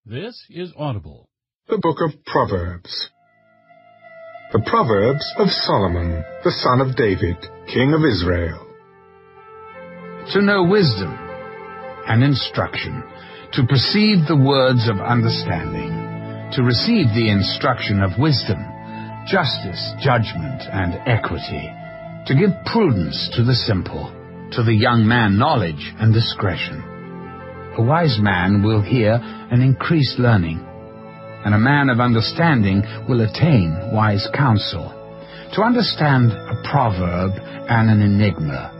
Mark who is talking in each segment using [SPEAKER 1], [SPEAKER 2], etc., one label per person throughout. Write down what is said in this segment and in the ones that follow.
[SPEAKER 1] This is Audible.
[SPEAKER 2] The Book of Proverbs. The Proverbs of Solomon, the son of David, king of Israel.
[SPEAKER 3] To know wisdom and instruction, to perceive the words of understanding, to receive the instruction of wisdom, justice, judgment, and equity, to give prudence to the simple, to the young man knowledge and discretion. A wise man will hear and increase learning, and a man of understanding will attain wise counsel. To understand a proverb and an enigma,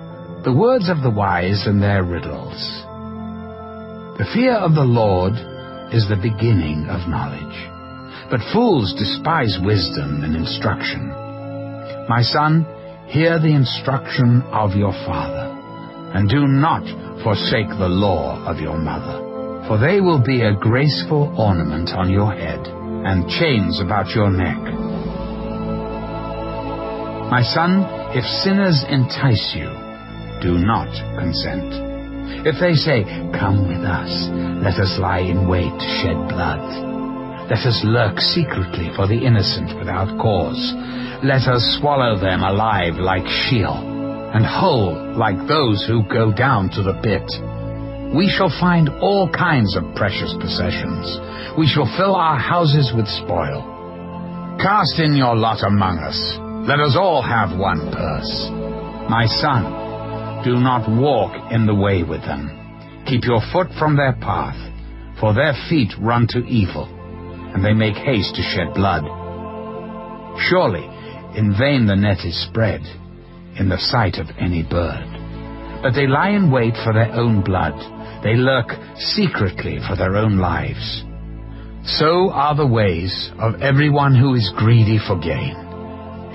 [SPEAKER 3] the words of the wise and their riddles. The fear of the Lord is the beginning of knowledge, but fools despise wisdom and instruction. My son, hear the instruction of your father, and do not forsake the law of your mother, for they will be a graceful ornament on your head, and chains about your neck. My son, if sinners entice you, do not consent. If they say, "Come with us, let us lie in wait to shed blood. Let us lurk secretly for the innocent without cause. Let us swallow them alive like Sheol, and whole like those who go down to the pit. We shall find all kinds of precious possessions. We shall fill our houses with spoil. Cast in your lot among us. Let us all have one purse. My son, do not walk in the way with them. Keep your foot from their path, for their feet run to evil, and they make haste to shed blood. Surely, in vain the net is spread in the sight of any bird. But they lie in wait for their own blood. They lurk secretly for their own lives. So are the ways of everyone who is greedy for gain.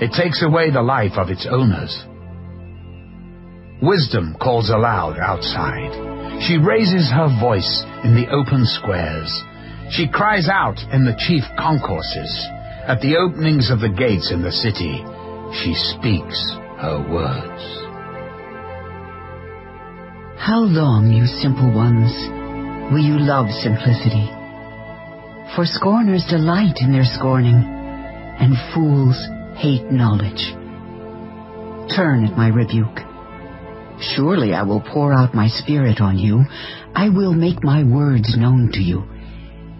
[SPEAKER 3] It takes away the life of its owners. Wisdom calls aloud outside. She raises her voice in the open squares. She cries out in the chief concourses. At the openings of the gates in the city, she speaks her words.
[SPEAKER 4] How long, you simple ones, will you love simplicity? For scorners delight in their scorning, and fools hate knowledge. Turn at my rebuke. Surely I will pour out my spirit on you. I will make my words known to you.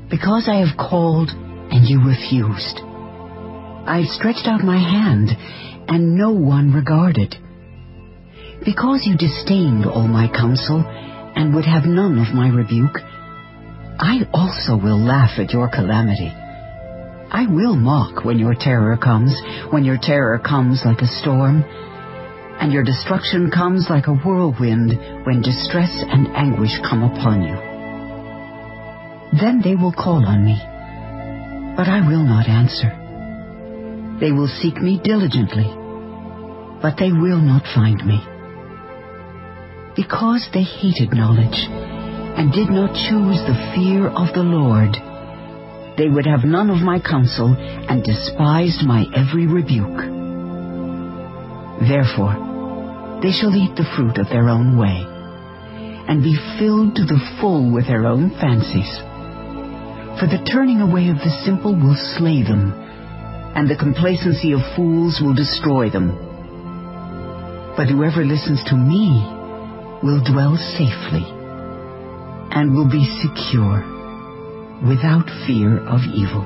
[SPEAKER 4] Because I have called and you refused. I have stretched out my hand, and no one regarded. Because you disdained all my counsel, and would have none of my rebuke, I also will laugh at your calamity. I will mock when your terror comes like a storm, and your destruction comes like a whirlwind when distress and anguish come upon you. Then they will call on me, but I will not answer. They will seek me diligently, but they will not find me. Because they hated knowledge and did not choose the fear of the Lord, they would have none of my counsel and despised my every rebuke. Therefore, they shall eat the fruit of their own way, and be filled to the full with their own fancies. For the turning away of the simple will slay them, and the complacency of fools will destroy them. But whoever listens to me will dwell safely, and will be secure, without fear of evil.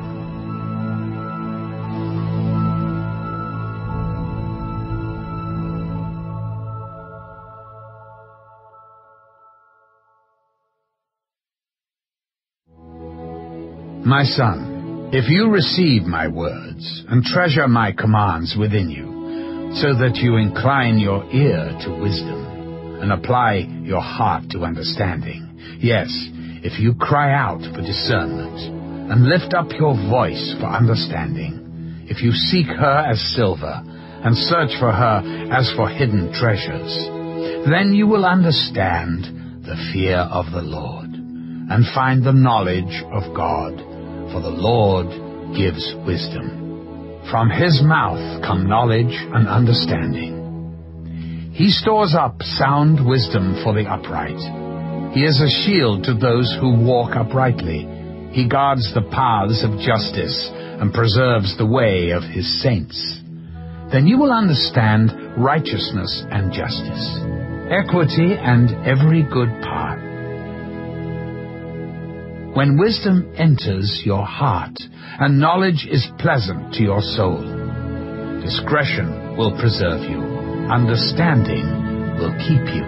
[SPEAKER 3] My son, if you receive my words and treasure my commands within you, so that you incline your ear to wisdom and apply your heart to understanding, yes, if you cry out for discernment and lift up your voice for understanding, if you seek her as silver and search for her as for hidden treasures, then you will understand the fear of the Lord and find the knowledge of God. For the Lord gives wisdom. From his mouth come knowledge and understanding. He stores up sound wisdom for the upright. He is a shield to those who walk uprightly. He guards the paths of justice and preserves the way of his saints. Then you will understand righteousness and justice, equity and every good part. When wisdom enters your heart, and knowledge is pleasant to your soul, discretion will preserve you, understanding will keep you,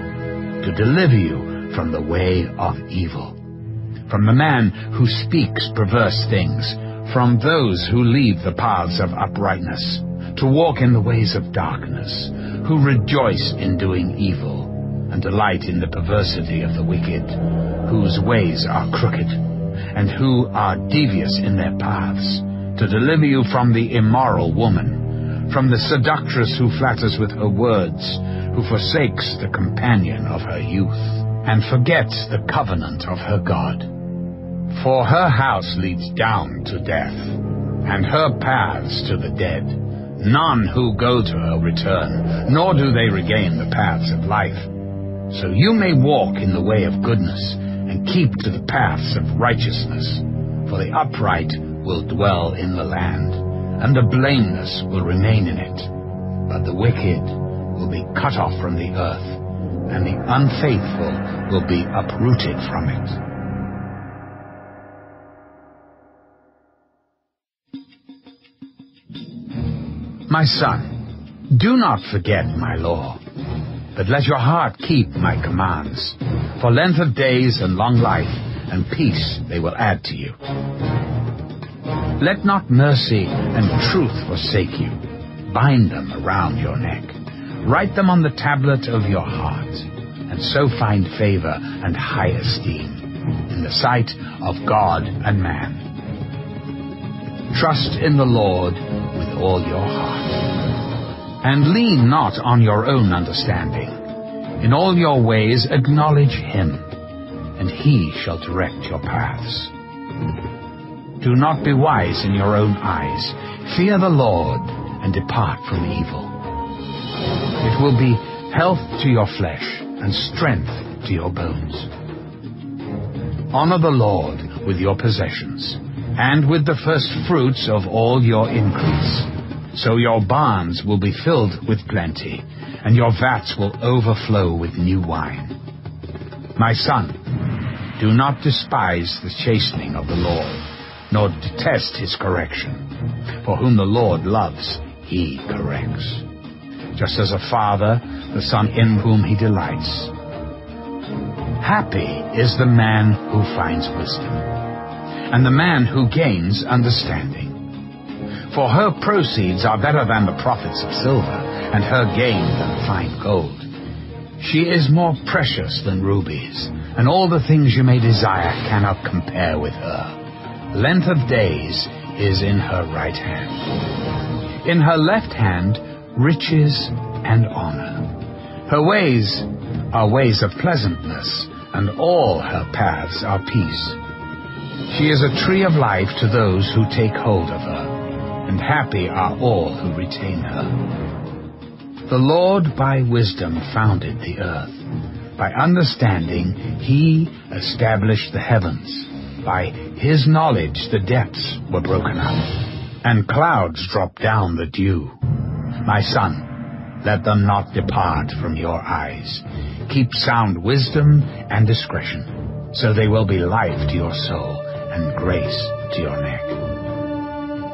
[SPEAKER 3] to deliver you from the way of evil, from the man who speaks perverse things, from those who leave the paths of uprightness, to walk in the ways of darkness, who rejoice in doing evil, and delight in the perversity of the wicked, whose ways are crooked, and who are devious in their paths, to deliver you from the immoral woman, from the seductress who flatters with her words, who forsakes the companion of her youth, and forgets the covenant of her God. For her house leads down to death, and her paths to the dead. None who go to her return, nor do they regain the paths of life. So you may walk in the way of goodness, and keep to the paths of righteousness. For the upright will dwell in the land, and the blameless will remain in it. But the wicked will be cut off from the earth, and the unfaithful will be uprooted from it. My son, do not forget my law, but let your heart keep my commands. For length of days and long life and peace they will add to you. Let not mercy and truth forsake you. Bind them around your neck. Write them on the tablet of your heart, and so find favor and high esteem in the sight of God and man. Trust in the Lord with all your heart, and lean not on your own understanding. In all your ways acknowledge him, and he shall direct your paths. Do not be wise in your own eyes. Fear the Lord, and depart from evil. It will be health to your flesh, and strength to your bones. Honor the Lord with your possessions, and with the first fruits of all your increase. So your barns will be filled with plenty, and your vats will overflow with new wine. My son, do not despise the chastening of the Lord, nor detest his correction. For whom the Lord loves, he corrects, just as a father the son in whom he delights. Happy is the man who finds wisdom, and the man who gains understanding. For her proceeds are better than the profits of silver, and her gain than fine gold. She is more precious than rubies, and all the things you may desire cannot compare with her. Length of days is in her right hand. In her left hand, riches and honor. Her ways are ways of pleasantness, and all her paths are peace. She is a tree of life to those who take hold of her, and happy are all who retain her. The Lord by wisdom founded the earth. By understanding he established the heavens. By his knowledge the depths were broken up, and clouds dropped down the dew. My son, let them not depart from your eyes. Keep sound wisdom and discretion, so they will be life to your soul and grace to your neck.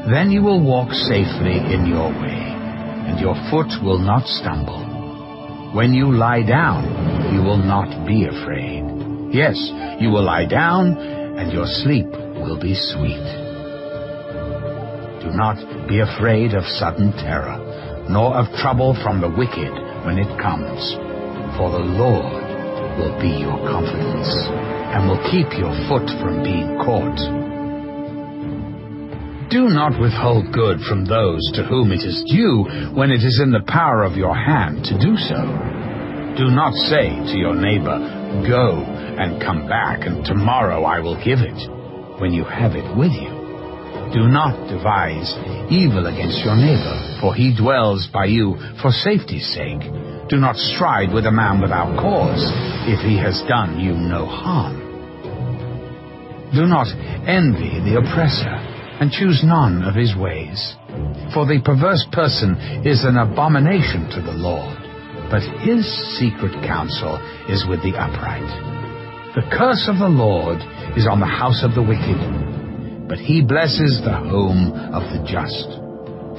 [SPEAKER 3] Then you will walk safely in your way, and your foot will not stumble. When you lie down, you will not be afraid. Yes, you will lie down, and your sleep will be sweet. Do not be afraid of sudden terror, nor of trouble from the wicked when it comes. For the Lord will be your confidence, and will keep your foot from being caught. Do not withhold good from those to whom it is due, when it is in the power of your hand to do so. Do not say to your neighbor, "Go and come back, and tomorrow I will give it," when you have it with you. Do not devise evil against your neighbor, for he dwells by you for safety's sake. Do not stride with a man without cause, if he has done you no harm. Do not envy the oppressor, and choose none of his ways. For the perverse person is an abomination to the Lord, but his secret counsel is with the upright. The curse of the Lord is on the house of the wicked, but he blesses the home of the just.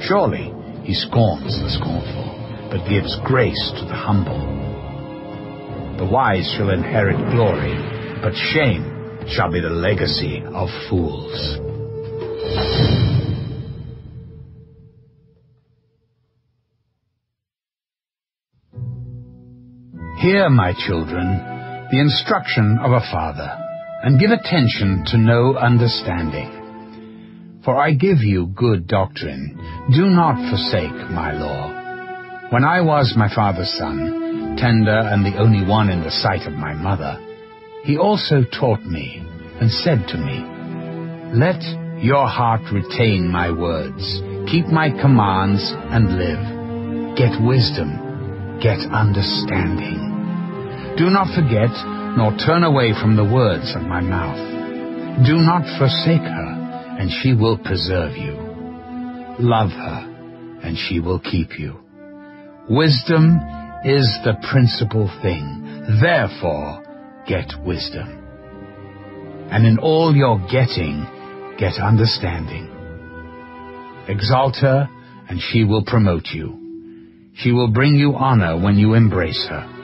[SPEAKER 3] Surely he scorns the scornful, but gives grace to the humble. The wise shall inherit glory, but shame shall be the legacy of fools. Hear, my children, the instruction of a father, and give attention to know understanding. For I give you good doctrine. Do not forsake my law. When I was my father's son, tender and the only one in the sight of my mother, he also taught me, and said to me, Let your heart retain my words, keep my commands, and live. Get wisdom, get understanding. Do not forget, nor turn away from the words of my mouth. Do not forsake her, and she will preserve you. Love her, and she will keep you. Wisdom is the principal thing. Therefore, get wisdom. And in all your getting, get understanding. Exalt her, and she will promote you. She will bring you honor when you embrace her.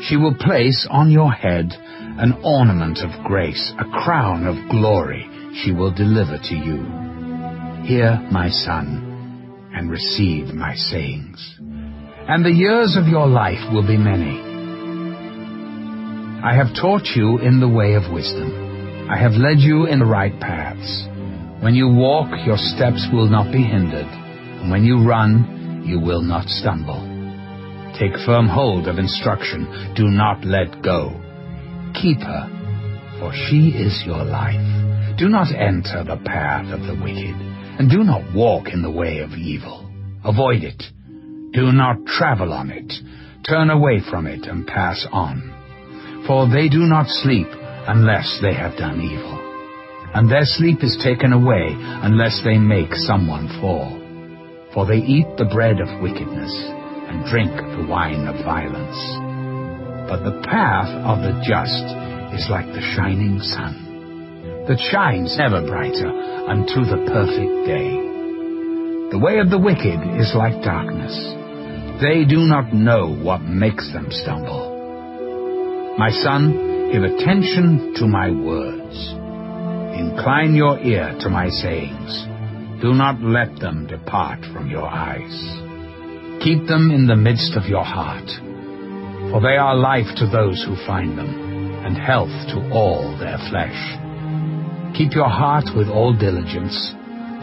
[SPEAKER 3] She will place on your head an ornament of grace, a crown of glory she will deliver to you. Hear, my son, and receive my sayings. And the years of your life will be many. I have taught you in the way of wisdom. I have led you in the right paths. When you walk, your steps will not be hindered, and when you run, you will not stumble. Take firm hold of instruction. Do not let go. Keep her, for she is your life. Do not enter the path of the wicked, and do not walk in the way of evil. Avoid it. Do not travel on it. Turn away from it and pass on. For they do not sleep unless they have done evil, and their sleep is taken away unless they make someone fall. For they eat the bread of wickedness and drink the wine of violence. But the path of the just is like the shining sun, that shines ever brighter unto the perfect day. The way of the wicked is like darkness. They do not know what makes them stumble. My son, give attention to my words. Incline your ear to my sayings. Do not let them depart from your eyes. Keep them in the midst of your heart, for they are life to those who find them, and health to all their flesh. Keep your heart with all diligence,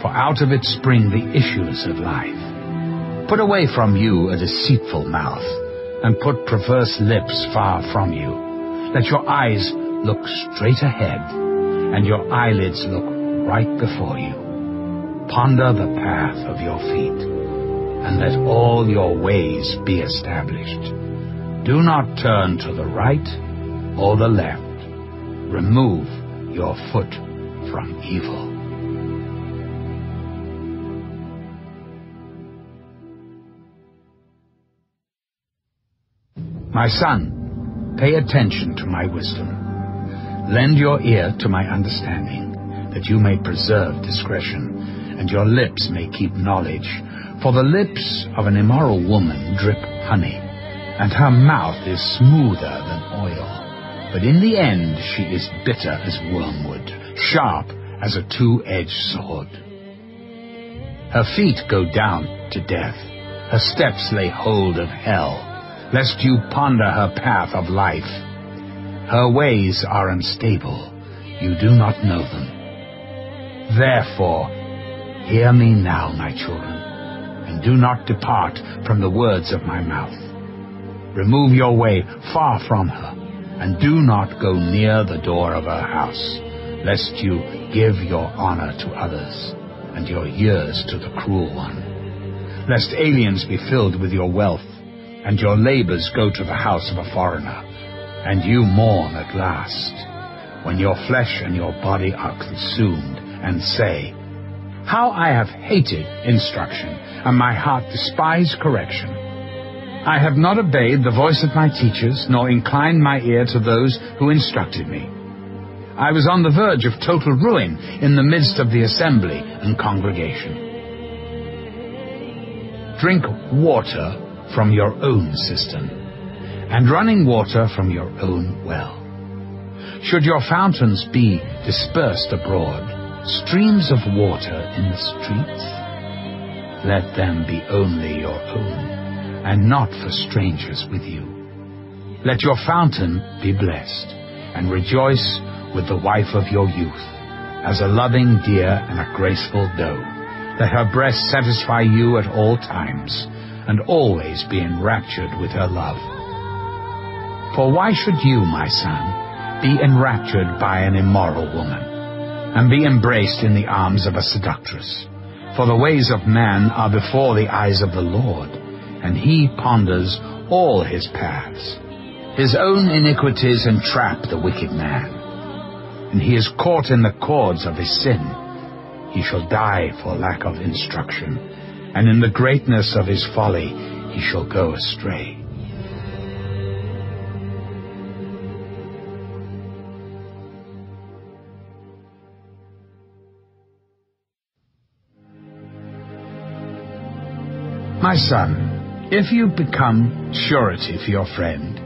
[SPEAKER 3] for out of it spring the issues of life. Put away from you a deceitful mouth, and put perverse lips far from you. Let your eyes look straight ahead, and your eyelids look right before you. Ponder the path of your feet, and let all your ways be established. Do not turn to the right or the left. Remove your foot from evil. My son, pay attention to my wisdom. Lend your ear to my understanding, that you may preserve discretion, and your lips may keep knowledge. For the lips of an immoral woman drip honey, and her mouth is smoother than oil. But in the end she is bitter as wormwood, sharp as a two-edged sword. Her feet go down to death. Her steps lay hold of hell, lest you ponder her path of life. Her ways are unstable. You do not know them. Therefore, hear me now, my children, and do not depart from the words of my mouth. Remove your way far from her, and do not go near the door of her house, lest you give your honor to others, and your years to the cruel one. Lest aliens be filled with your wealth, and your labors go to the house of a foreigner, and you mourn at last. when your flesh and your body are consumed, and say, "How I have hated instruction, and my heart despised correction. I have not obeyed the voice of my teachers, nor inclined my ear to those who instructed me. I was on the verge of total ruin in the midst of the assembly and congregation." Drink water from your own cistern, and running water from your own well. Should your fountains be dispersed abroad, streams of water in the streets, let them be only your own, and not for strangers with you. Let your fountain be blessed, and rejoice with the wife of your youth, as a loving deer and a graceful doe. Let her breast satisfy you at all times, and always be enraptured with her love. For why should you, my son, be enraptured by an immoral woman, and be embraced in the arms of a seductress? For the ways of man are before the eyes of the Lord, and he ponders all his paths. His own iniquities entrap the wicked man, and he is caught in the cords of his sin. He shall die for lack of instruction, and in the greatness of his folly he shall go astray. My son, if you become surety for your friend,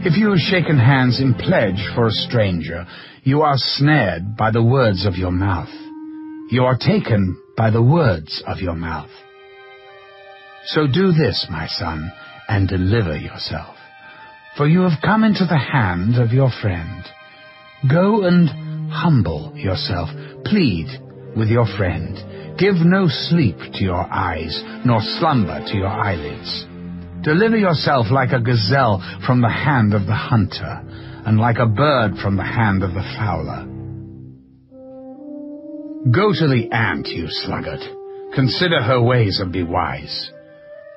[SPEAKER 3] if you have shaken hands in pledge for a stranger, you are snared by the words of your mouth. You are taken by the words of your mouth. So do this, my son, and deliver yourself, for you have come into the hand of your friend. Go and humble yourself. Plead with your friend. Give no sleep to your eyes, nor slumber to your eyelids. Deliver yourself like a gazelle from the hand of the hunter, and like a bird from the hand of the fowler. Go to the ant, you sluggard. Consider her ways and be wise,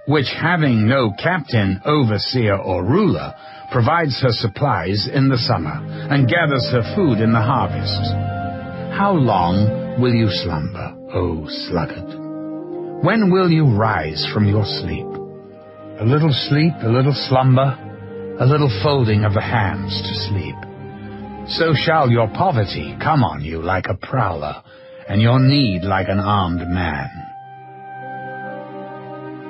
[SPEAKER 3] which, having no captain, overseer, or ruler, provides her supplies in the summer, and gathers her food in the harvest. How long will you slumber, O sluggard? When will you rise from your sleep? A little sleep, a little slumber, a little folding of the hands to sleep. So shall your poverty come on you like a prowler, and your need like an armed man.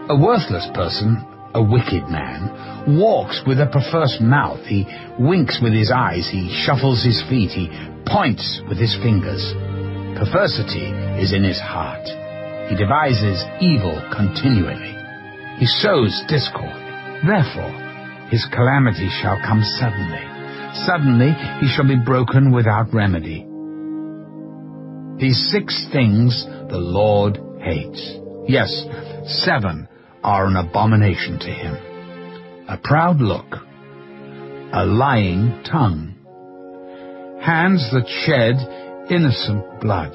[SPEAKER 3] A worthless person, a wicked man, walks with a perverse mouth. He winks with his eyes, he shuffles his feet, he points with his fingers. Perversity is in his heart. He devises evil continually. He sows discord. Therefore, his calamity shall come suddenly. Suddenly he shall be broken without remedy. These 6 things the Lord hates. Yes, 7 are an abomination to him: a proud look, a lying tongue, hands that shed innocent blood,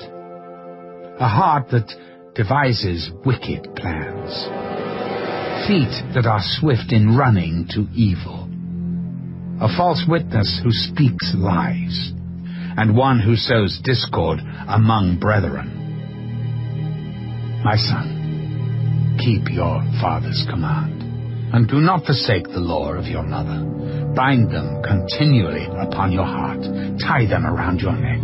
[SPEAKER 3] a heart that devises wicked plans, feet that are swift in running to evil, a false witness who speaks lies, and one who sows discord among brethren. My son, keep your father's command, and do not forsake the law of your mother. Bind them continually upon your heart. Tie them around your neck.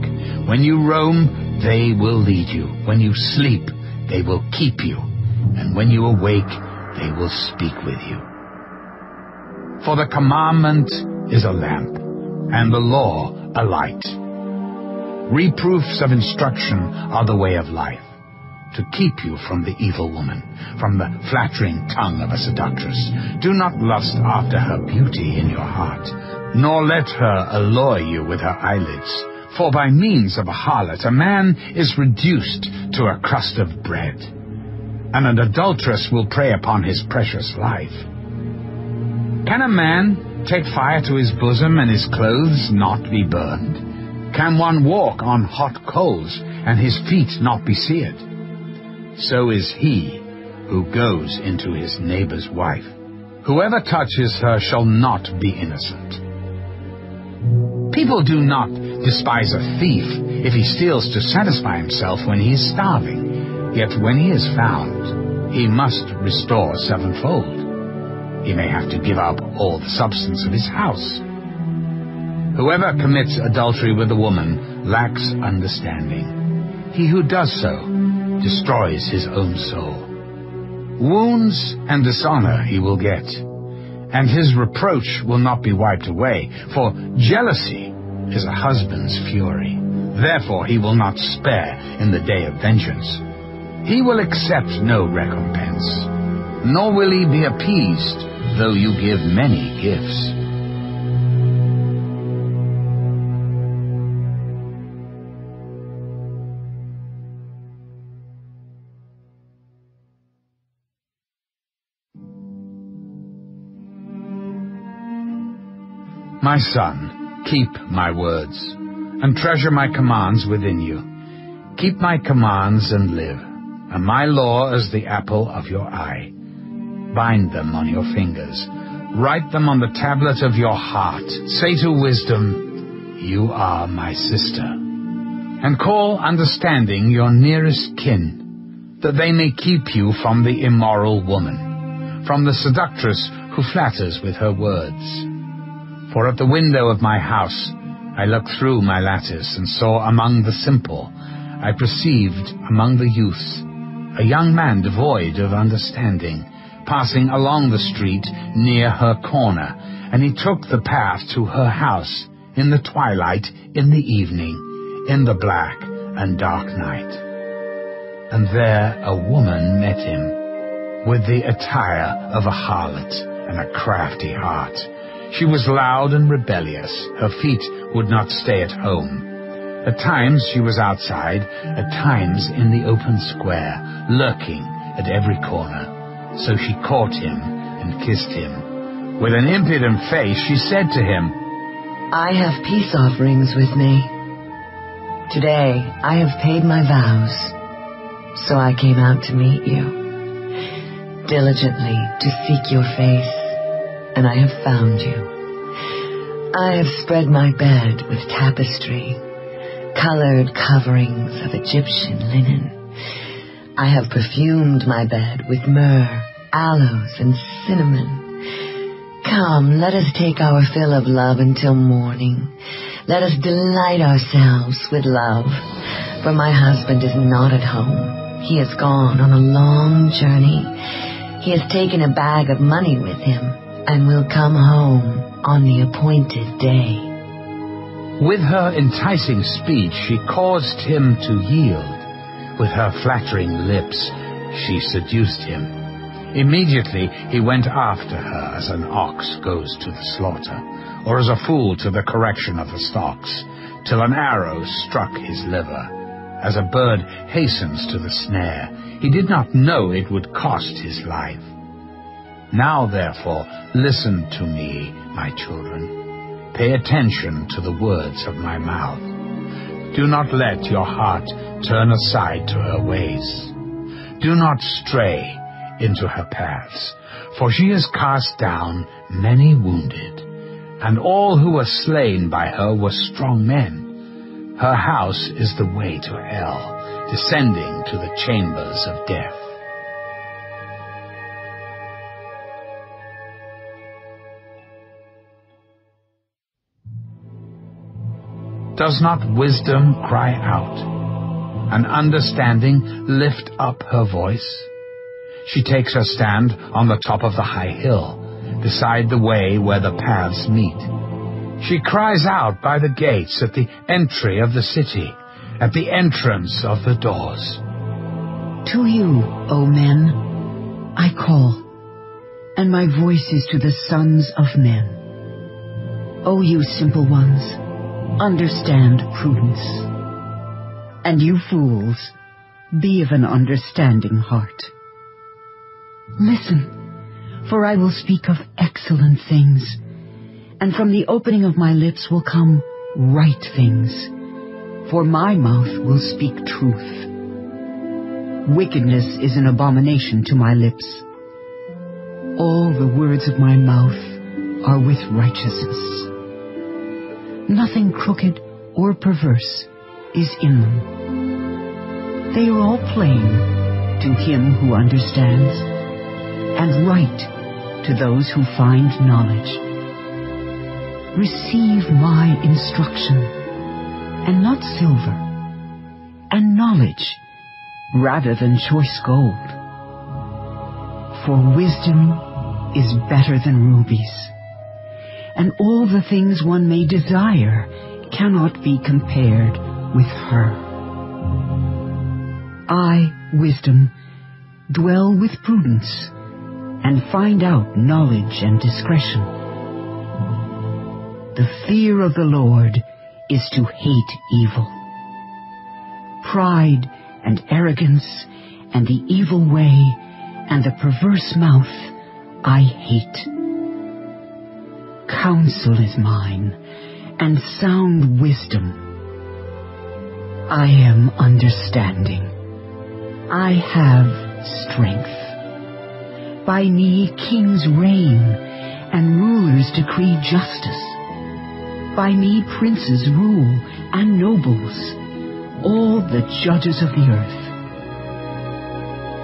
[SPEAKER 3] When you roam, they will lead you. When you sleep, they will keep you. And when you awake, they will speak with you. For the commandment is a lamp, and the law a light. Reproofs of instruction are the way of life, to keep you from the evil woman, from the flattering tongue of a seductress. Do not lust after her beauty in your heart, nor let her allure you with her eyelids. For by means of a harlot a man is reduced to a crust of bread, and an adulteress will prey upon his precious life. Can a man take fire to his bosom and his clothes not be burned? Can one walk on hot coals and his feet not be seared? So is he who goes into his neighbor's wife. Whoever touches her shall not be innocent. People do not Despise a thief if he steals to satisfy himself when he is starving. Yet when he is found, he must restore sevenfold. He may have to give up all the substance of his house. Whoever commits adultery with a woman lacks understanding. He who does so destroys his own soul. Wounds and dishonor he will get, and his reproach will not be wiped away, for jealousy is a husband's fury. Therefore he will not spare in the day of vengeance. He will accept no recompense, nor will he be appeased, though you give many gifts. My son, keep my words, and treasure my commands within you. Keep my commands and live, and my law as the apple of your eye. Bind them on your fingers. Write them on the tablet of your heart. Say to wisdom, you are my sister. And call understanding your nearest kin, that they may keep you from the immoral woman, from the seductress who flatters with her words. For at the window of my house I looked through my lattice, and saw among the simple, I perceived among the youths, a young man devoid of understanding, passing along the street near her corner, and he took the path to her house, in the twilight, in the evening, in the black and dark night. And there a woman met him, with the attire of a harlot and a crafty heart. She was loud and rebellious. Her feet would not stay at home. At times she was outside, at times in the open square, lurking at every corner. So she caught him and kissed him. With an impudent face she said to him,
[SPEAKER 4] I have peace offerings with me. Today I have paid my vows, so I came out to meet you, diligently to seek your face. And I have found you. I have spread my bed with tapestry, colored coverings of Egyptian linen. I have perfumed my bed with myrrh, aloes, and cinnamon. Come, let us take our fill of love until morning. Let us delight ourselves with love, for my husband is not at home. He has gone on a long journey. He has taken a bag of money with him, and will come home on the appointed day.
[SPEAKER 3] With her enticing speech she caused him to yield. With her flattering lips she seduced him. Immediately he went after her as an ox goes to the slaughter, or as a fool to the correction of the stocks, till an arrow struck his liver. As a bird hastens to the snare, he did not know it would cost his life. Now, therefore, listen to me, my children. Pay attention to the words of my mouth. Do not let your heart turn aside to her ways. Do not stray into her paths, for she has cast down many wounded, and all who were slain by her were strong men. Her house is the way to hell, descending to the chambers of death. Does not wisdom cry out, and understanding lift up her voice? She takes her stand on the top of the high hill, beside the way where the paths meet. She cries out by the gates at the entry of the city, at the entrance of the doors.
[SPEAKER 4] To you, O men, I call, and my voice is to the sons of men. O you simple ones, understand prudence. And you fools, be of an understanding heart. Listen, for I will speak of excellent things, and from the opening of my lips will come right things, for my mouth will speak truth. Wickedness is an abomination to my lips. All the words of my mouth are with righteousness. Nothing crooked or perverse is in them. They are all plain to him who understands, and right to those who find knowledge. Receive my instruction, and not silver, and knowledge rather than choice gold. For wisdom is better than rubies, and all the things one may desire cannot be compared with her. I, wisdom, dwell with prudence, and find out knowledge and discretion. The fear of the Lord is to hate evil. Pride and arrogance and the evil way and the perverse mouth I hate. Counsel is mine, and sound wisdom. I am understanding. I have strength. By me kings reign, and rulers decree justice. By me princes rule, and nobles, all the judges of the earth.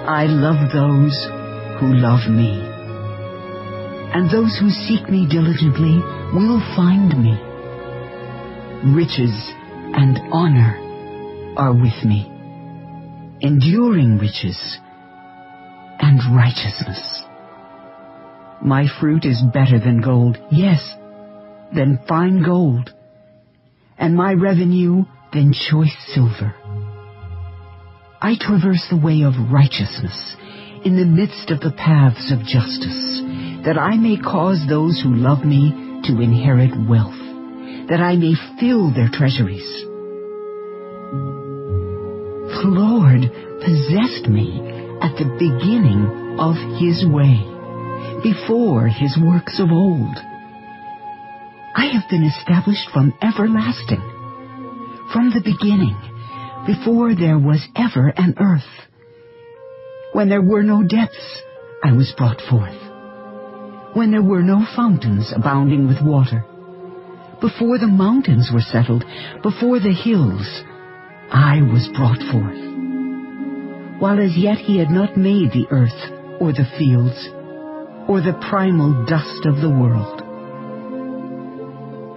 [SPEAKER 4] I love those who love me, and those who seek me diligently will find me. Riches and honor are with me, enduring riches and righteousness. My fruit is better than gold, yes, than fine gold, and my revenue than choice silver. I traverse the way of righteousness in the midst of the paths of justice, that I may cause those who love me to inherit wealth, that I may fill their treasuries. The Lord possessed me at the beginning of his way, before his works of old. I have been established from everlasting, from the beginning, before there was ever an earth. When there were no depths, I was brought forth. When there were no fountains abounding with water, before the mountains were settled, before the hills, I was brought forth. While as yet he had not made the earth, or the fields, or the primal dust of the world.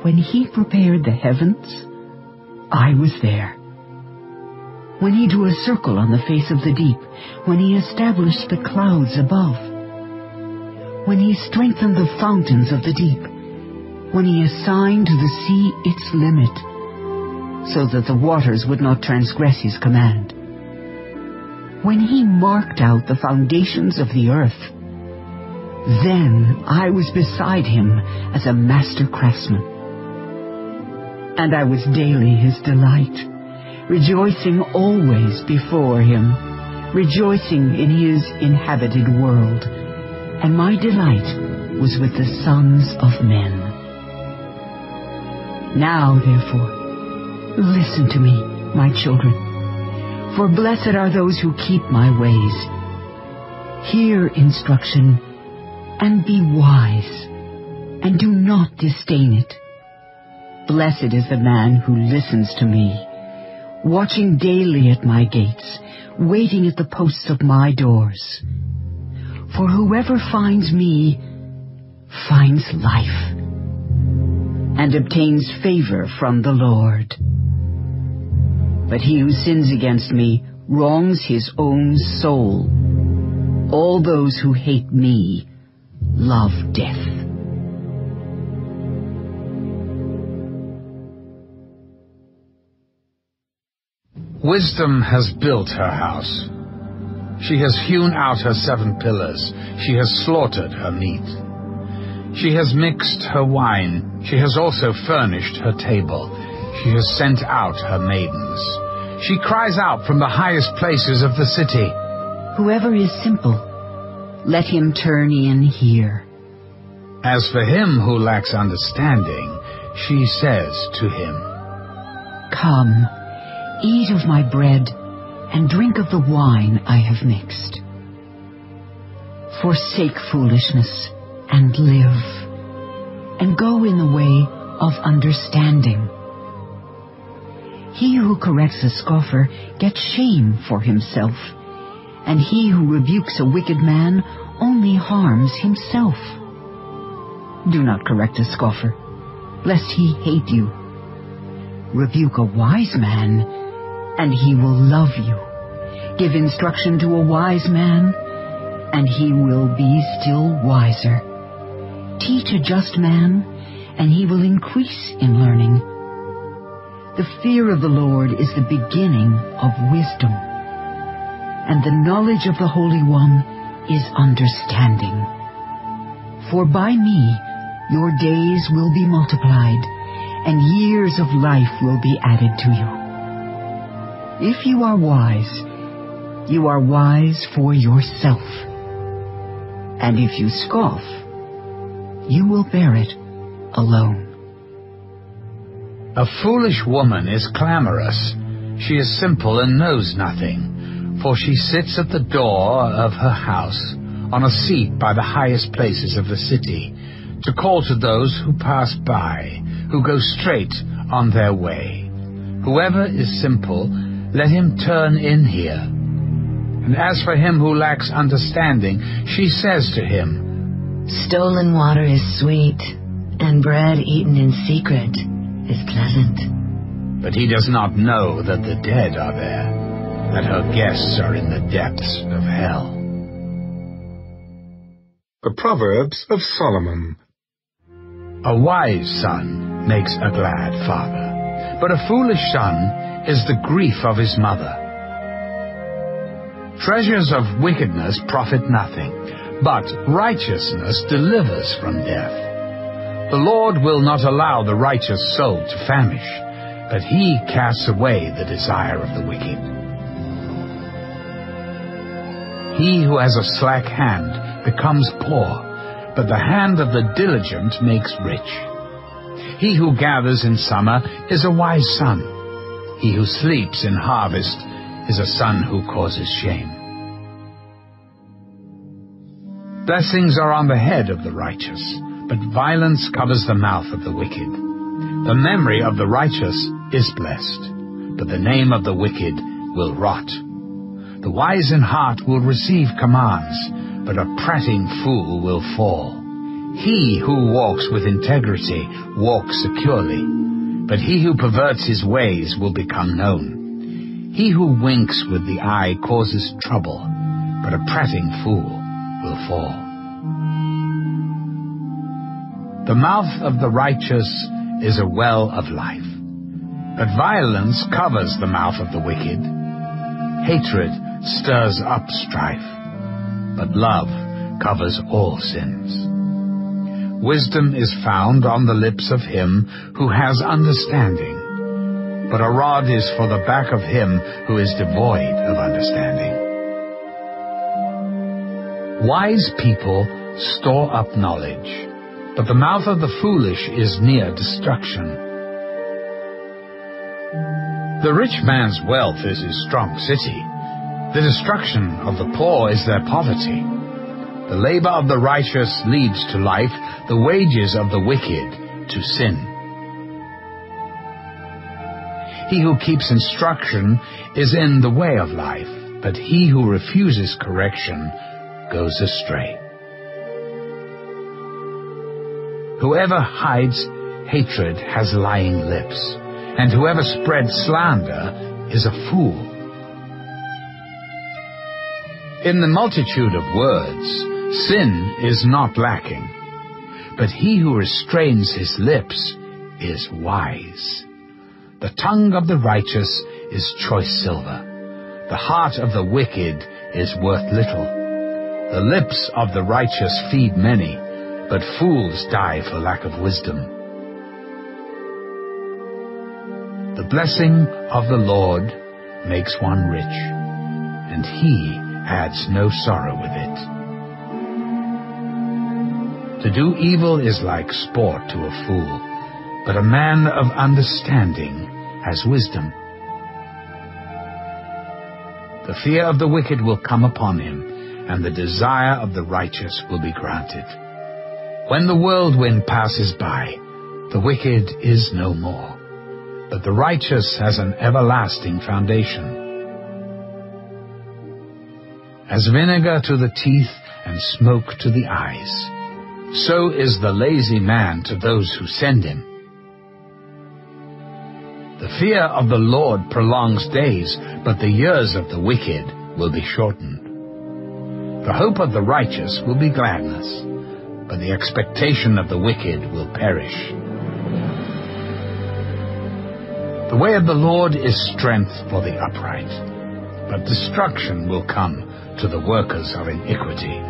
[SPEAKER 4] When he prepared the heavens, I was there. When he drew a circle on the face of the deep, when he established the clouds above, when he strengthened the fountains of the deep, when he assigned to the sea its limit, so that the waters would not transgress his command, when he marked out the foundations of the earth, then I was beside him as a master craftsman. And I was daily his delight, rejoicing always before him, rejoicing in his inhabited world, and my delight was with the sons of men. Now, therefore, listen to me, my children, for blessed are those who keep my ways. Hear instruction, and be wise, and do not disdain it. Blessed is the man who listens to me, watching daily at my gates, waiting at the posts of my doors. For whoever finds me finds life, and obtains favor from the Lord. But he who sins against me wrongs his own soul. All those who hate me love death.
[SPEAKER 3] Wisdom has built her house. She has hewn out her 7 pillars. She has slaughtered her meat. She has mixed her wine. She has also furnished her table. She has sent out her maidens. She cries out from the highest places of the city.
[SPEAKER 4] Whoever is simple, let him turn in here.
[SPEAKER 3] As for him who lacks understanding, she says to him,
[SPEAKER 4] Come, eat of my bread, and drink of the wine I have mixed. Forsake foolishness, and live, and go in the way of understanding. He who corrects a scoffer gets shame for himself, and he who rebukes a wicked man only harms himself. Do not correct a scoffer, lest he hate you. Rebuke a wise man, and he will love you. Give instruction to a wise man, and he will be still wiser. Teach a just man, and he will increase in learning. The fear of the Lord is the beginning of wisdom, and the knowledge of the Holy One is understanding. For by me your days will be multiplied, and years of life will be added to you. If you are wise for yourself. And if you scoff, you will bear it alone.
[SPEAKER 3] A foolish woman is clamorous. She is simple and knows nothing, for she sits at the door of her house, on a seat by the highest places of the city, to call to those who pass by, who go straight on their way. Whoever is simple, let him turn in here. And as for him who lacks understanding, she says to him,
[SPEAKER 1] Stolen water is sweet, and bread eaten in secret is pleasant.
[SPEAKER 3] But he does not know that the dead are there, that her guests are in the depths of hell.
[SPEAKER 2] The Proverbs of Solomon.
[SPEAKER 3] A wise son makes a glad father, but a foolish son is the grief of his mother. Treasures of wickedness profit nothing, but righteousness delivers from death. The Lord will not allow the righteous soul to famish, but he casts away the desire of the wicked. He who has a slack hand becomes poor, but the hand of the diligent makes rich. He who gathers in summer is a wise son. He who sleeps in harvest is a son who causes shame. Blessings are on the head of the righteous, but violence covers the mouth of the wicked. The memory of the righteous is blessed, but the name of the wicked will rot. The wise in heart will receive commands, but a prating fool will fall. He who walks with integrity walks securely, but he who perverts his ways will become known. He who winks with the eye causes trouble, but a prating fool will fall. The mouth of the righteous is a well of life, but violence covers the mouth of the wicked. Hatred stirs up strife, but love covers all sins. Wisdom is found on the lips of him who has understanding, but a rod is for the back of him who is devoid of understanding. Wise people store up knowledge, but the mouth of the foolish is near destruction. The rich man's wealth is his strong city. The destruction of the poor is their poverty. The labor of the righteous leads to life, the wages of the wicked to sin. He who keeps instruction is in the way of life, but he who refuses correction goes astray. Whoever hides hatred has lying lips, and whoever spreads slander is a fool. In the multitude of words, sin is not lacking, but he who restrains his lips is wise. The tongue of the righteous is choice silver. The heart of the wicked is worth little. The lips of the righteous feed many, but fools die for lack of wisdom. The blessing of the Lord makes one rich, and he adds no sorrow with it. To do evil is like sport to a fool, but a man of understanding has wisdom. The fear of the wicked will come upon him, and the desire of the righteous will be granted. When the whirlwind passes by, the wicked is no more. but the righteous has an everlasting foundation. As vinegar to the teeth and smoke to the eyes, so is the lazy man to those who send him. The fear of the Lord prolongs days, but the years of the wicked will be shortened. The hope of the righteous will be gladness, but the expectation of the wicked will perish. The way of the Lord is strength for the upright, but destruction will come to the workers of iniquity.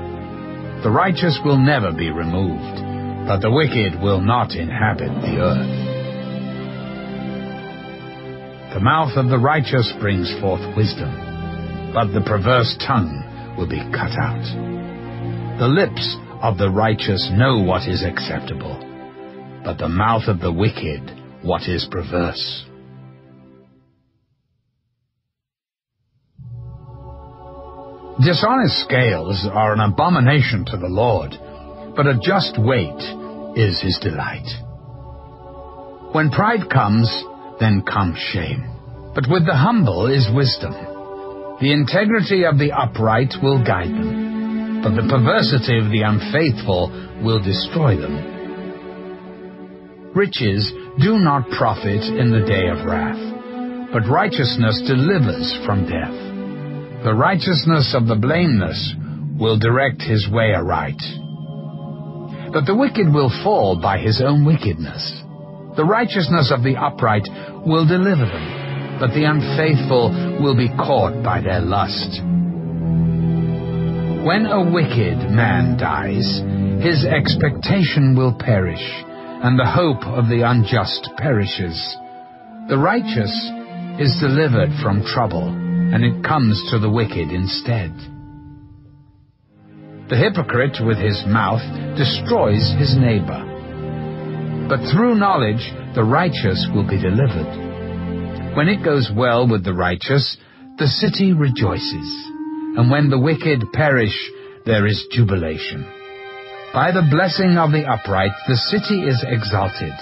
[SPEAKER 3] The righteous will never be removed, but the wicked will not inhabit the earth. The mouth of the righteous brings forth wisdom, but the perverse tongue will be cut out. The lips of the righteous know what is acceptable, but the mouth of the wicked what is perverse. Dishonest scales are an abomination to the Lord, but a just weight is his delight. When pride comes, then comes shame, but with the humble is wisdom. The integrity of the upright will guide them, but the perversity of the unfaithful will destroy them. Riches do not profit in the day of wrath, but righteousness delivers from death. The righteousness of the blameless will direct his way aright, but the wicked will fall by his own wickedness. The righteousness of the upright will deliver them, but the unfaithful will be caught by their lust. When a wicked man dies, his expectation will perish, and the hope of the unjust perishes. The righteous is delivered from trouble, and it comes to the wicked instead. The hypocrite with his mouth destroys his neighbor, but through knowledge the righteous will be delivered. When it goes well with the righteous, the city rejoices, and when the wicked perish, there is jubilation. By the blessing of the upright the city is exalted,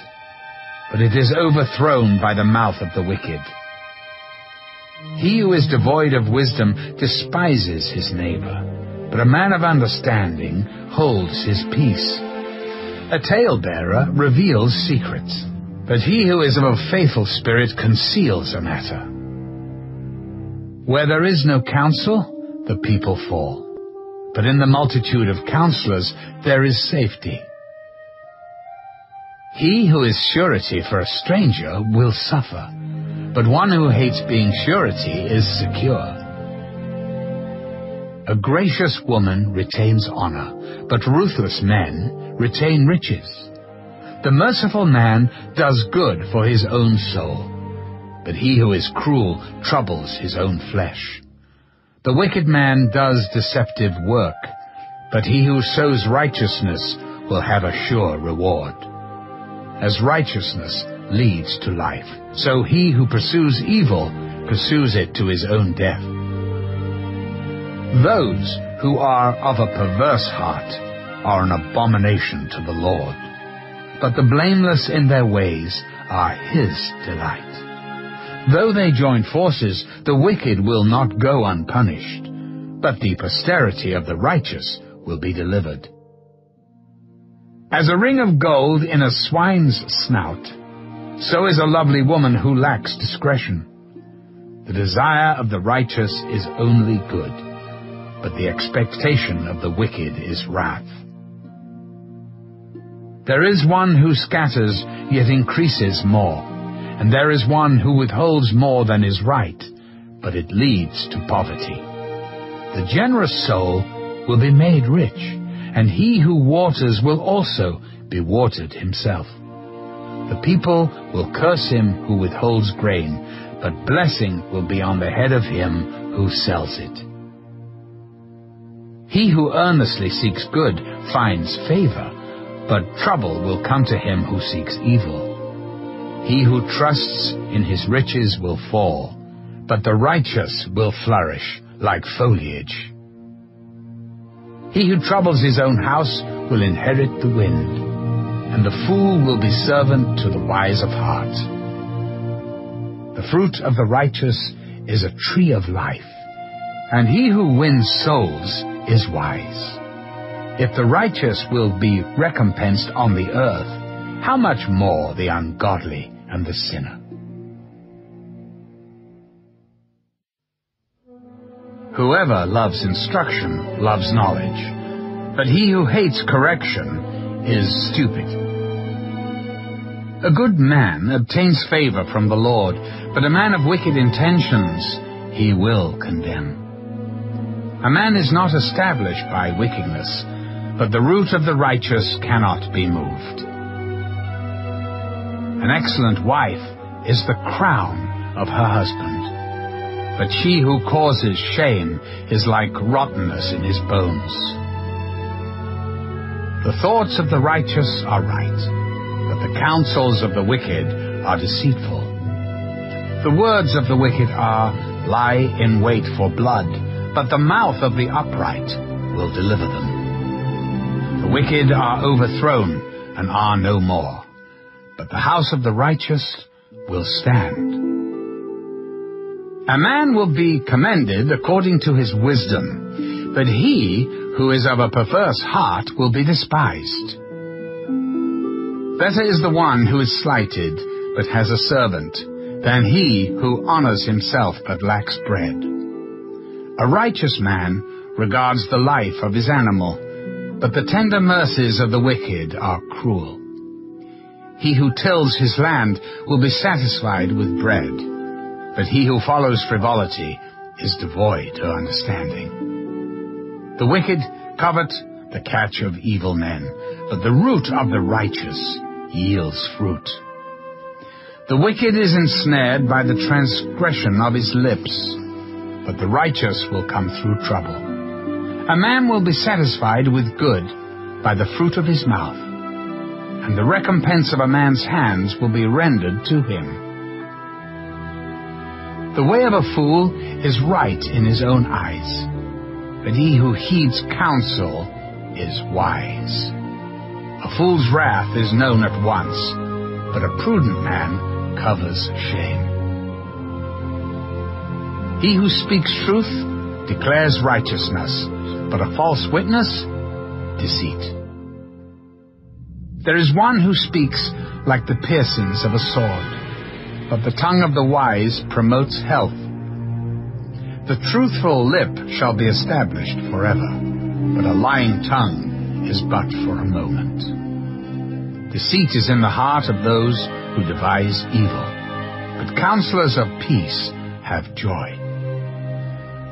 [SPEAKER 3] but it is overthrown by the mouth of the wicked. He who is devoid of wisdom despises his neighbor, but a man of understanding holds his peace. A talebearer reveals secrets, but he who is of a faithful spirit conceals a matter. Where there is no counsel, the people fall, but in the multitude of counselors there is safety. He who is surety for a stranger will suffer, but one who hates being surety is secure. A gracious woman retains honor, but ruthless men retain riches. The merciful man does good for his own soul, but he who is cruel troubles his own flesh. The wicked man does deceptive work, but he who sows righteousness will have a sure reward. As righteousness leads to life, so he who pursues evil pursues it to his own death. Those who are of a perverse heart are an abomination to the Lord, but the blameless in their ways are his delight. Though they join forces, the wicked will not go unpunished, but the posterity of the righteous will be delivered. As a ring of gold in a swine's snout, so is a lovely woman who lacks discretion. The desire of the righteous is only good, but the expectation of the wicked is wrath. There is one who scatters, yet increases more, and there is one who withholds more than is right, but it leads to poverty. The generous soul will be made rich, and he who waters will also be watered himself. The people will curse him who withholds grain, but blessing will be on the head of him who sells it. He who earnestly seeks good finds favor, but trouble will come to him who seeks evil. He who trusts in his riches will fall, but the righteous will flourish like foliage. He who troubles his own house will inherit the wind, and the fool will be servant to the wise of heart. The fruit of the righteous is a tree of life, and he who wins souls is wise. If the righteous will be recompensed on the earth, how much more the ungodly and the sinner? Whoever loves instruction loves knowledge, but he who hates correction is stupid. A good man obtains favor from the Lord, but a man of wicked intentions he will condemn. A man is not established by wickedness, but the root of the righteous cannot be moved. An excellent wife is the crown of her husband, but she who causes shame is like rottenness in his bones. The thoughts of the righteous are right, but the counsels of the wicked are deceitful. The words of the wicked lie in wait for blood, but the mouth of the upright will deliver them. The wicked are overthrown and are no more, but the house of the righteous will stand. A man will be commended according to his wisdom, but he who is of a perverse heart will be despised. Better is the one who is slighted, but has a servant, than he who honors himself but lacks bread. A righteous man regards the life of his animal, but the tender mercies of the wicked are cruel. He who tills his land will be satisfied with bread, but he who follows frivolity is devoid of understanding. The wicked covet the catch of evil men, but the root of the righteous yields fruit. The wicked is ensnared by the transgression of his lips, but the righteous will come through trouble. A man will be satisfied with good by the fruit of his mouth, and the recompense of a man's hands will be rendered to him. The way of a fool is right in his own eyes, but he who heeds counsel is wise. A fool's wrath is known at once, but a prudent man covers shame. He who speaks truth declares righteousness, but a false witness, deceit. There is one who speaks like the piercings of a sword, but the tongue of the wise promotes health. The truthful lip shall be established forever, but a lying tongue is but for a moment. Deceit is in the heart of those who devise evil, but counselors of peace have joy.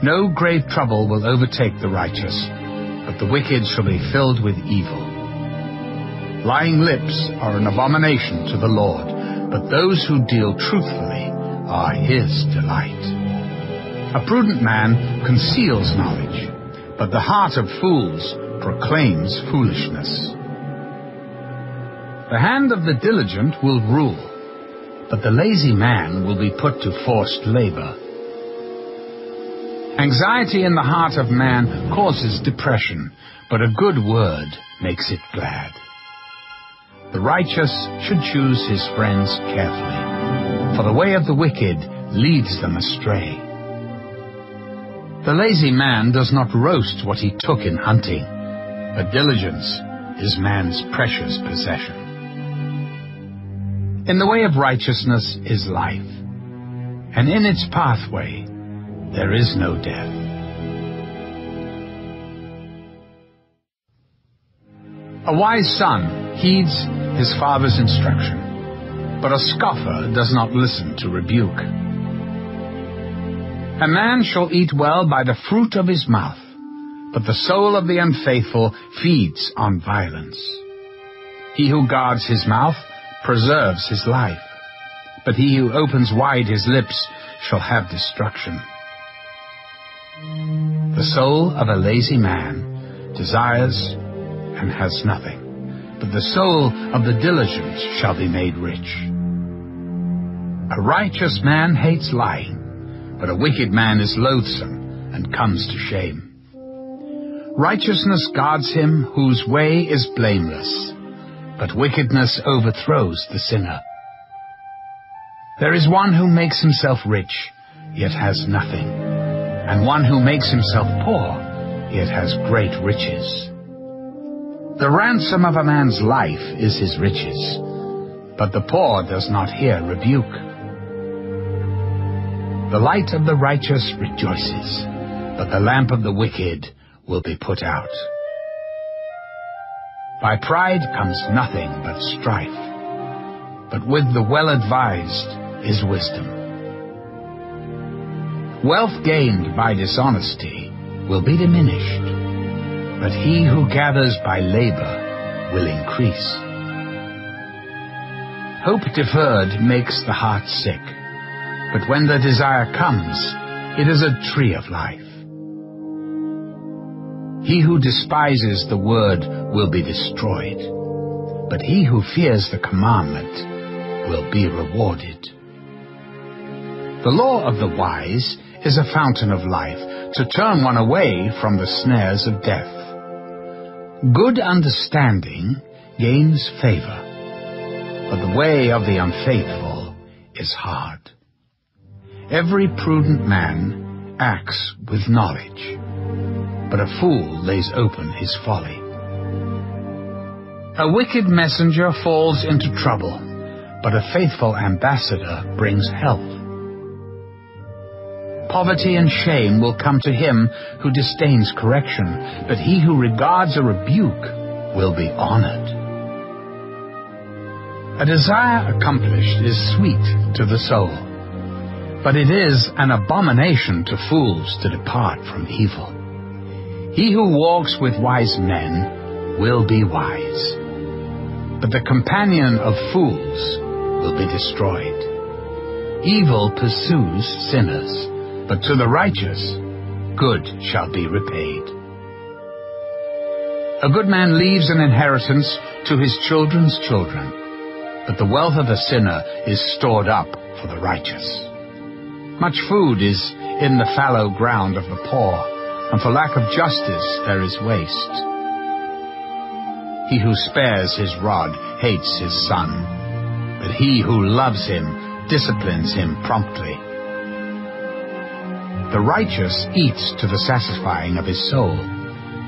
[SPEAKER 3] No grave trouble will overtake the righteous, but the wicked shall be filled with evil. Lying lips are an abomination to the Lord, but those who deal truthfully are his delight. A prudent man conceals knowledge, but the heart of fools proclaims foolishness. The hand of the diligent will rule, but the lazy man will be put to forced labor. Anxiety in the heart of man causes depression, but a good word makes it glad. The righteous should choose his friends carefully, for the way of the wicked leads them astray. The lazy man does not roast what he took in hunting, but diligence is man's precious possession. In the way of righteousness is life, and in its pathway there is no death. A wise son heeds his father's instruction, but a scoffer does not listen to rebuke. A man shall eat well by the fruit of his mouth, but the soul of the unfaithful feeds on violence. He who guards his mouth preserves his life, but he who opens wide his lips shall have destruction. The soul of a lazy man desires and has nothing, but the soul of the diligent shall be made rich. A righteous man hates lying, but a wicked man is loathsome and comes to shame. Righteousness guards him whose way is blameless, but wickedness overthrows the sinner. There is one who makes himself rich, yet has nothing, and one who makes himself poor, yet has great riches. The ransom of a man's life is his riches, but the poor does not hear rebuke. The light of the righteous rejoices, but the lamp of the wicked will be put out. By pride comes nothing but strife, but with the well-advised is wisdom. Wealth gained by dishonesty will be diminished, but he who gathers by labor will increase. Hope deferred makes the heart sick, but when the desire comes, it is a tree of life. He who despises the word will be destroyed, but he who fears the commandment will be rewarded. The law of the wise is a fountain of life, to turn one away from the snares of death. Good understanding gains favor, but the way of the unfaithful is hard. Every prudent man acts with knowledge, but a fool lays open his folly. A wicked messenger falls into trouble, but a faithful ambassador brings health. Poverty and shame will come to him who disdains correction, but he who regards a rebuke will be honored. A desire accomplished is sweet to the soul, but it is an abomination to fools to depart from evil. He who walks with wise men will be wise, but the companion of fools will be destroyed. Evil pursues sinners, but to the righteous good shall be repaid. A good man leaves an inheritance to his children's children, but the wealth of the sinner is stored up for the righteous. Much food is in the fallow ground of the poor, and for lack of justice there is waste. He who spares his rod hates his son, but he who loves him disciplines him promptly. The righteous eats to the satisfying of his soul,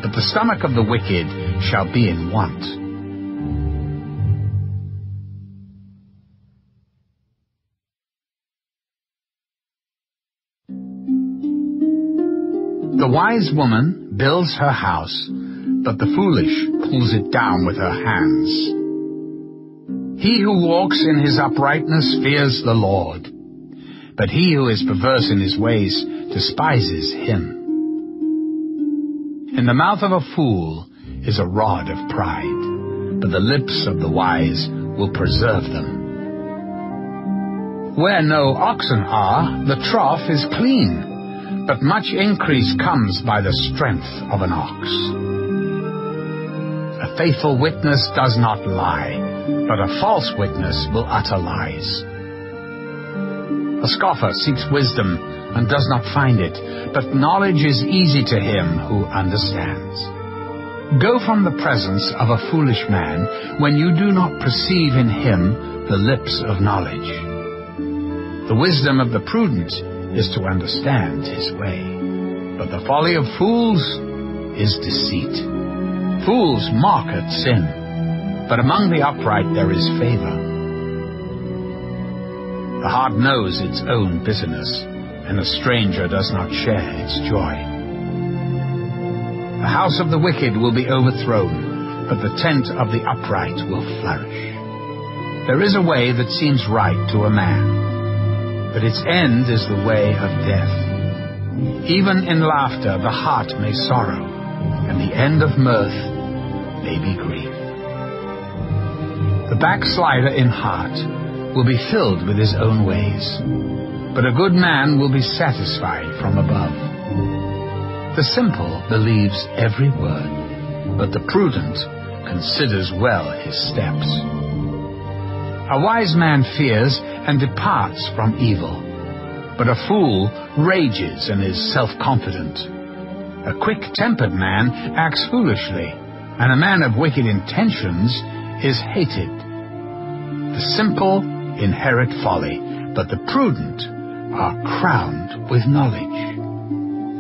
[SPEAKER 3] but the stomach of the wicked shall be in want. The wise woman builds her house, but the foolish pulls it down with her hands. He who walks in his uprightness fears the Lord, but he who is perverse in his ways despises him. In the mouth of a fool is a rod of pride, but the lips of the wise will preserve them. Where no oxen are, the trough is clean, but much increase comes by the strength of an ox. A faithful witness does not lie, but a false witness will utter lies. A scoffer seeks wisdom and does not find it, but knowledge is easy to him who understands. Go from the presence of a foolish man when you do not perceive in him the lips of knowledge. The wisdom of the prudent is to understand his way, but the folly of fools is deceit. Fools mock at sin, but among the upright there is favor. The heart knows its own bitterness, and a stranger does not share its joy. The house of the wicked will be overthrown, but the tent of the upright will flourish. There is a way that seems right to a man, but its end is the way of death. Even in laughter the heart may sorrow, and the end of mirth may be grief. The backslider in heart will be filled with his own ways, but a good man will be satisfied from above. The simple believes every word, but the prudent considers well his steps. A wise man fears and departs from evil, but a fool rages and is self-confident. A quick-tempered man acts foolishly, and a man of wicked intentions is hated. The simple inherit folly, but the prudent are crowned with knowledge.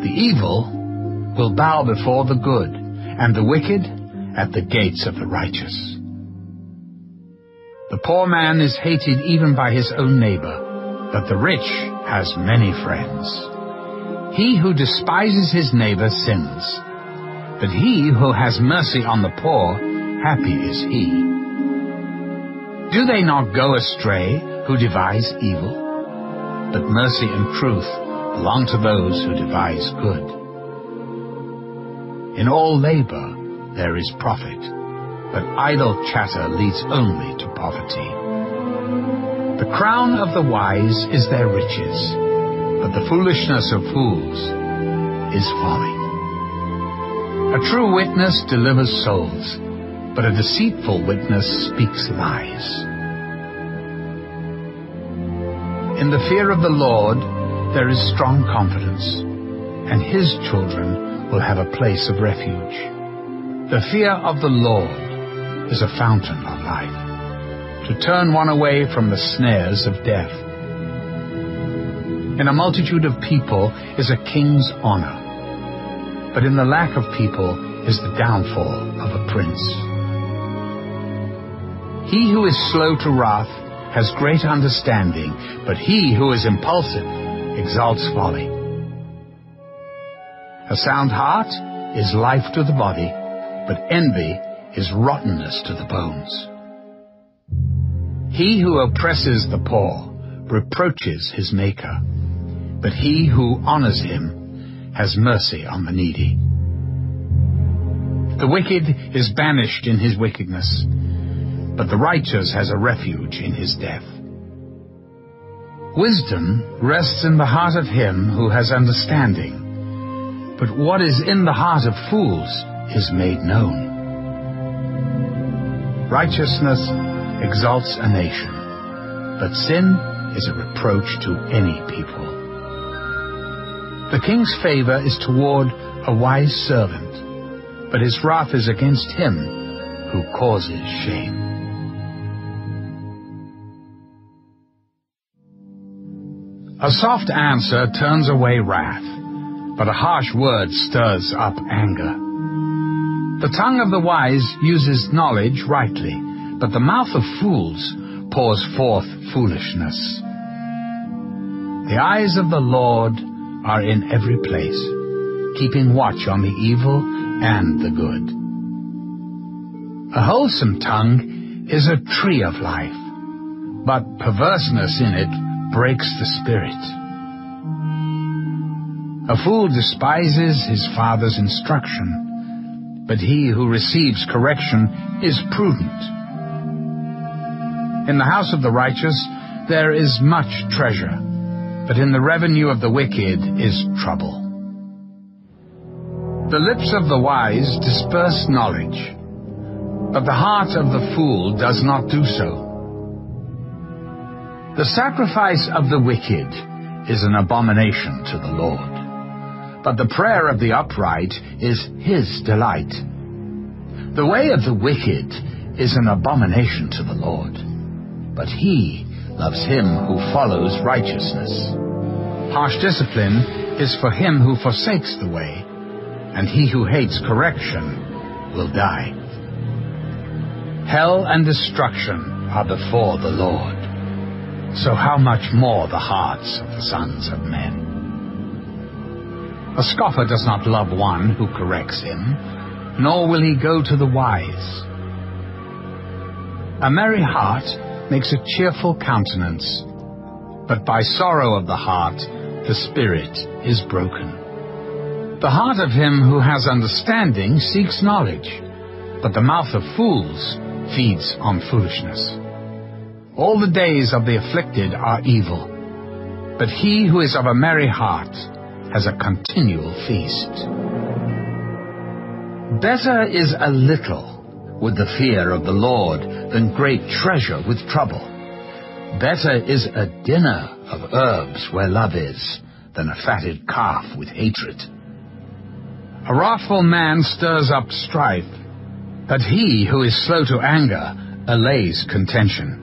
[SPEAKER 3] The evil will bow before the good, and the wicked at the gates of the righteous. The poor man is hated even by his own neighbor, but the rich has many friends. He who despises his neighbor sins, but he who has mercy on the poor, happy is he. Do they not go astray who devise evil? But mercy and truth belong to those who devise good. In all labor there is profit, but idle chatter leads only to poverty. The crown of the wise is their riches, but the foolishness of fools is folly. A true witness delivers souls, but a deceitful witness speaks lies. In the fear of the Lord there is strong confidence, and his children will have a place of refuge. The fear of the Lord is a fountain of life, to turn one away from the snares of death. In a multitude of people is a king's honor, but in the lack of people is the downfall of a prince. He who is slow to wrath has great understanding, but he who is impulsive exalts folly. A sound heart is life to the body, but envy is rottenness to the bones. He who oppresses the poor reproaches his Maker, but he who honors him has mercy on the needy. The wicked is banished in his wickedness, but the righteous has a refuge in his death. Wisdom rests in the heart of him who has understanding, but what is in the heart of fools is made known. Righteousness exalts a nation, but sin is a reproach to any people. The king's favor is toward a wise servant, but his wrath is against him who causes shame. A soft answer turns away wrath, but a harsh word stirs up anger. The tongue of the wise uses knowledge rightly, but the mouth of fools pours forth foolishness. The eyes of the Lord are in every place, keeping watch on the evil and the good. A wholesome tongue is a tree of life, but perverseness in it breaks the spirit. A fool despises his father's instruction, but he who receives correction is prudent. In the house of the righteous there is much treasure, but in the revenue of the wicked is trouble. The lips of the wise disperse knowledge, but the heart of the fool does not do so. The sacrifice of the wicked is an abomination to the Lord, but the prayer of the upright is his delight. The way of the wicked is an abomination to the Lord, but he loves him who follows righteousness. Harsh discipline is for him who forsakes the way, and he who hates correction will die. Hell and destruction are before the Lord, so how much more the hearts of the sons of men. A scoffer does not love one who corrects him, nor will he go to the wise. A merry heart makes a cheerful countenance, but by sorrow of the heart the spirit is broken. The heart of him who has understanding seeks knowledge, but the mouth of fools feeds on foolishness. All the days of the afflicted are evil, but he who is of a merry heart has a continual feast. Better is a little with the fear of the Lord than great treasure with trouble. Better is a dinner of herbs where love is than a fatted calf with hatred. A wrathful man stirs up strife, but he who is slow to anger allays contention.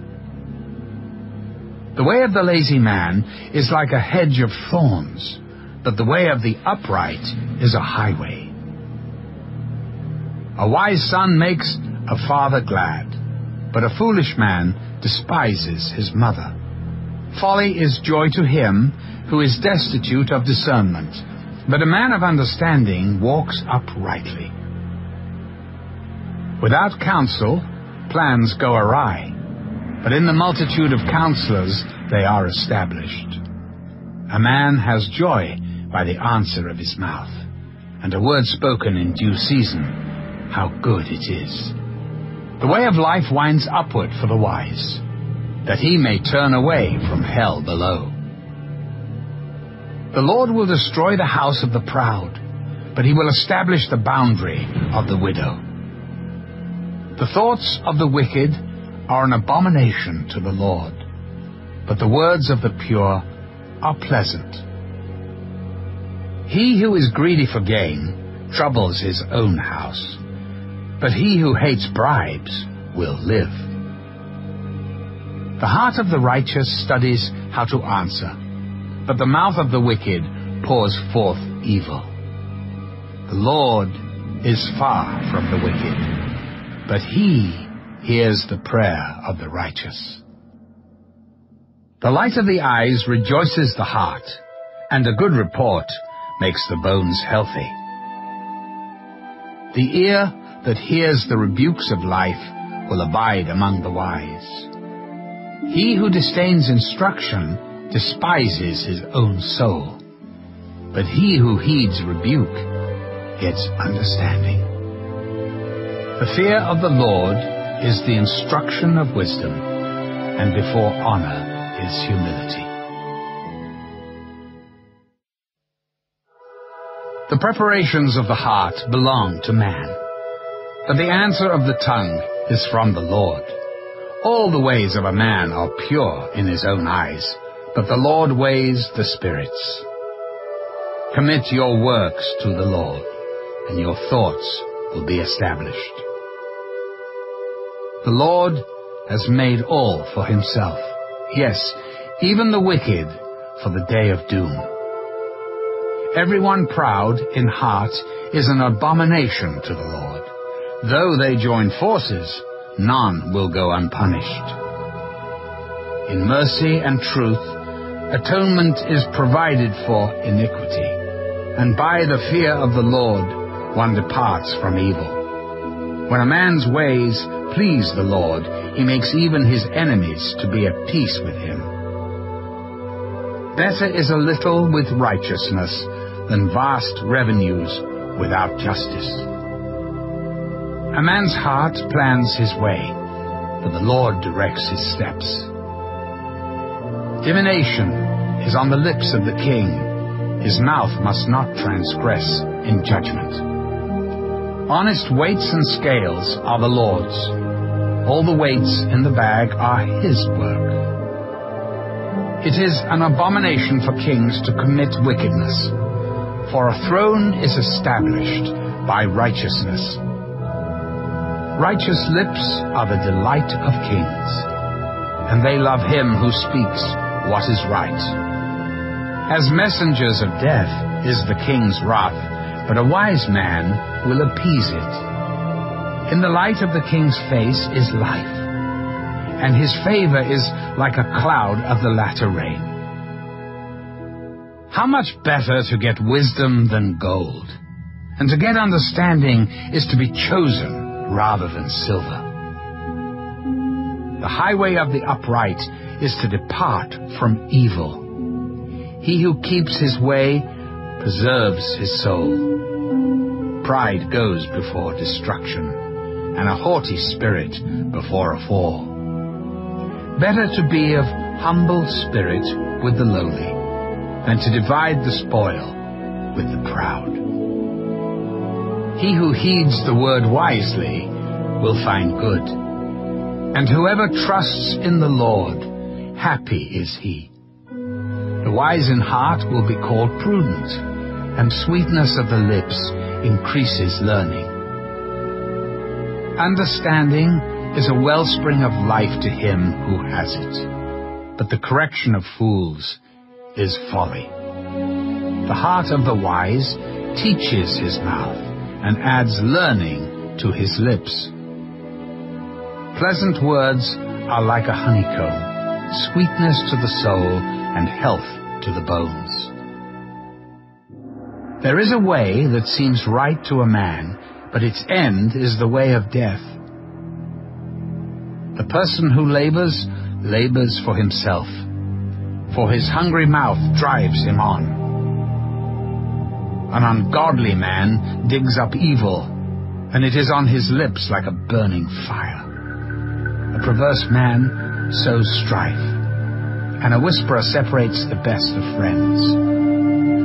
[SPEAKER 3] The way of the lazy man is like a hedge of thorns, but the way of the upright is a highway. A wise son makes a father glad, but a foolish man despises his mother. Folly is joy to him who is destitute of discernment, but a man of understanding walks uprightly. Without counsel, plans go awry, but in the multitude of counselors they are established. A man has joy by the answer of his mouth, and a word spoken in due season, how good it is. The way of life winds upward for the wise, that he may turn away from hell below. The Lord will destroy the house of the proud, but he will establish the boundary of the widow. The thoughts of the wicked are an abomination to the Lord, but the words of the pure are pleasant. He who is greedy for gain troubles his own house, but he who hates bribes will live. The heart of the righteous studies how to answer, but the mouth of the wicked pours forth evil. The Lord is far from the wicked, but he hears the prayer of the righteous. The light of the eyes rejoices the heart, and a good report makes the bones healthy. The ear that hears the rebukes of life will abide among the wise. He who disdains instruction despises his own soul, but he who heeds rebuke gets understanding. The fear of the Lord is the instruction of wisdom, and before honor is humility. The preparations of the heart belong to man, but the answer of the tongue is from the Lord. All the ways of a man are pure in his own eyes, but the Lord weighs the spirits. Commit your works to the Lord, and your thoughts will be established. The Lord has made all for himself, yes, even the wicked for the day of doom. Everyone proud in heart is an abomination to the Lord. Though they join forces, none will go unpunished. In mercy and truth, atonement is provided for iniquity, and by the fear of the Lord one departs from evil. When a man's ways please the Lord, he makes even his enemies to be at peace with him. Better is a little with righteousness than vast revenues without justice. A man's heart plans his way, but the Lord directs his steps. Divination is on the lips of the king. His mouth must not transgress in judgment. Honest weights and scales are the Lord's. All the weights in the bag are his work. It is an abomination for kings to commit wickedness, for a throne is established by righteousness. Righteous lips are the delight of kings, and they love him who speaks what is right. As messengers of death is the king's wrath, but a wise man will appease it. In the light of the king's face is life, and his favor is like a cloud of the latter rain. How much better to get wisdom than gold, and to get understanding is to be chosen rather than silver. The highway of the upright is to depart from evil. He who keeps his way preserves his soul. Pride goes before destruction, and a haughty spirit before a fall. Better to be of humble spirit with the lowly than to divide the spoil with the proud. He who heeds the word wisely will find good, and whoever trusts in the Lord, happy is he. The wise in heart will be called prudent, and sweetness of the lips increases learning. Understanding is a wellspring of life to him who has it, but the correction of fools is folly. The heart of the wise teaches his mouth, and adds learning to his lips. Pleasant words are like a honeycomb, sweetness to the soul and health to the bones. There is a way that seems right to a man, but its end is the way of death. The person who labors, labors for himself, for his hungry mouth drives him on. An ungodly man digs up evil, and it is on his lips like a burning fire. A perverse man sows strife, and a whisperer separates the best of friends.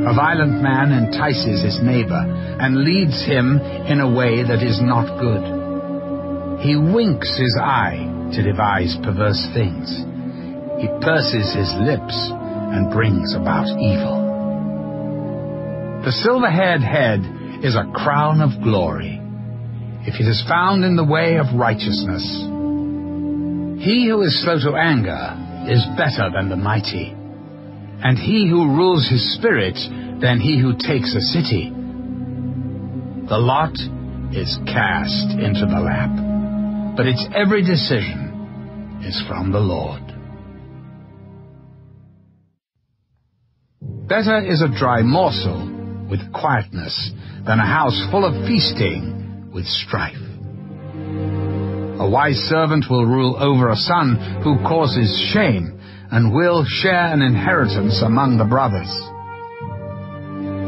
[SPEAKER 3] A violent man entices his neighbor, and leads him in a way that is not good. He winks his eye to devise perverse things. He purses his lips and brings about evil. The silver-haired head is a crown of glory, if it is found in the way of righteousness. He who is slow to anger is better than the mighty, and he who rules his spirit than he who takes a city. The lot is cast into the lap, but its every decision is from the Lord. Better is a dry morsel with quietness than a house full of feasting with strife. A wise servant will rule over a son who causes shame, and will share an inheritance among the brothers.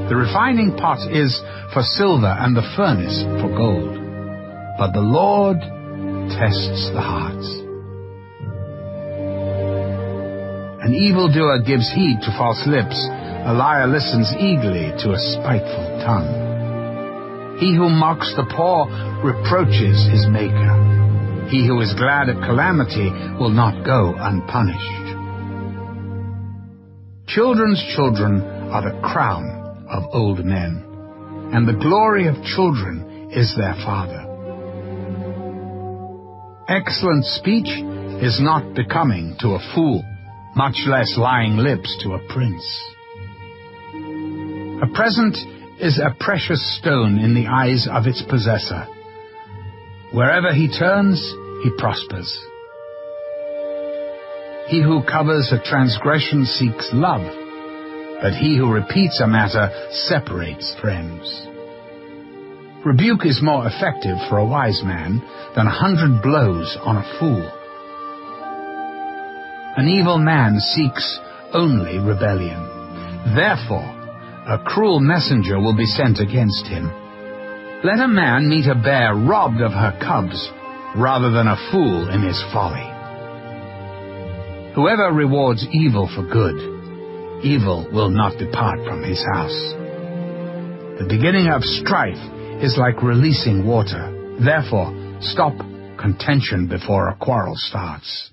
[SPEAKER 3] The refining pot is for silver and the furnace for gold, but the Lord tests the hearts. An evildoer gives heed to false lips, a liar listens eagerly to a spiteful tongue. He who mocks the poor reproaches his Maker. He who is glad at calamity will not go unpunished. Children's children are the crown of old men, and the glory of children is their father. Excellent speech is not becoming to a fool, much less lying lips to a prince. A present is a precious stone in the eyes of its possessor. Wherever he turns, he prospers. He who covers a transgression seeks love, but he who repeats a matter separates friends. Rebuke is more effective for a wise man than 100 blows on a fool. An evil man seeks only rebellion. Therefore, a cruel messenger will be sent against him. Let a man meet a bear robbed of her cubs, rather than a fool in his folly. Whoever rewards evil for good, evil will not depart from his house. The beginning of strife is like releasing water. Therefore, stop contention before a quarrel starts.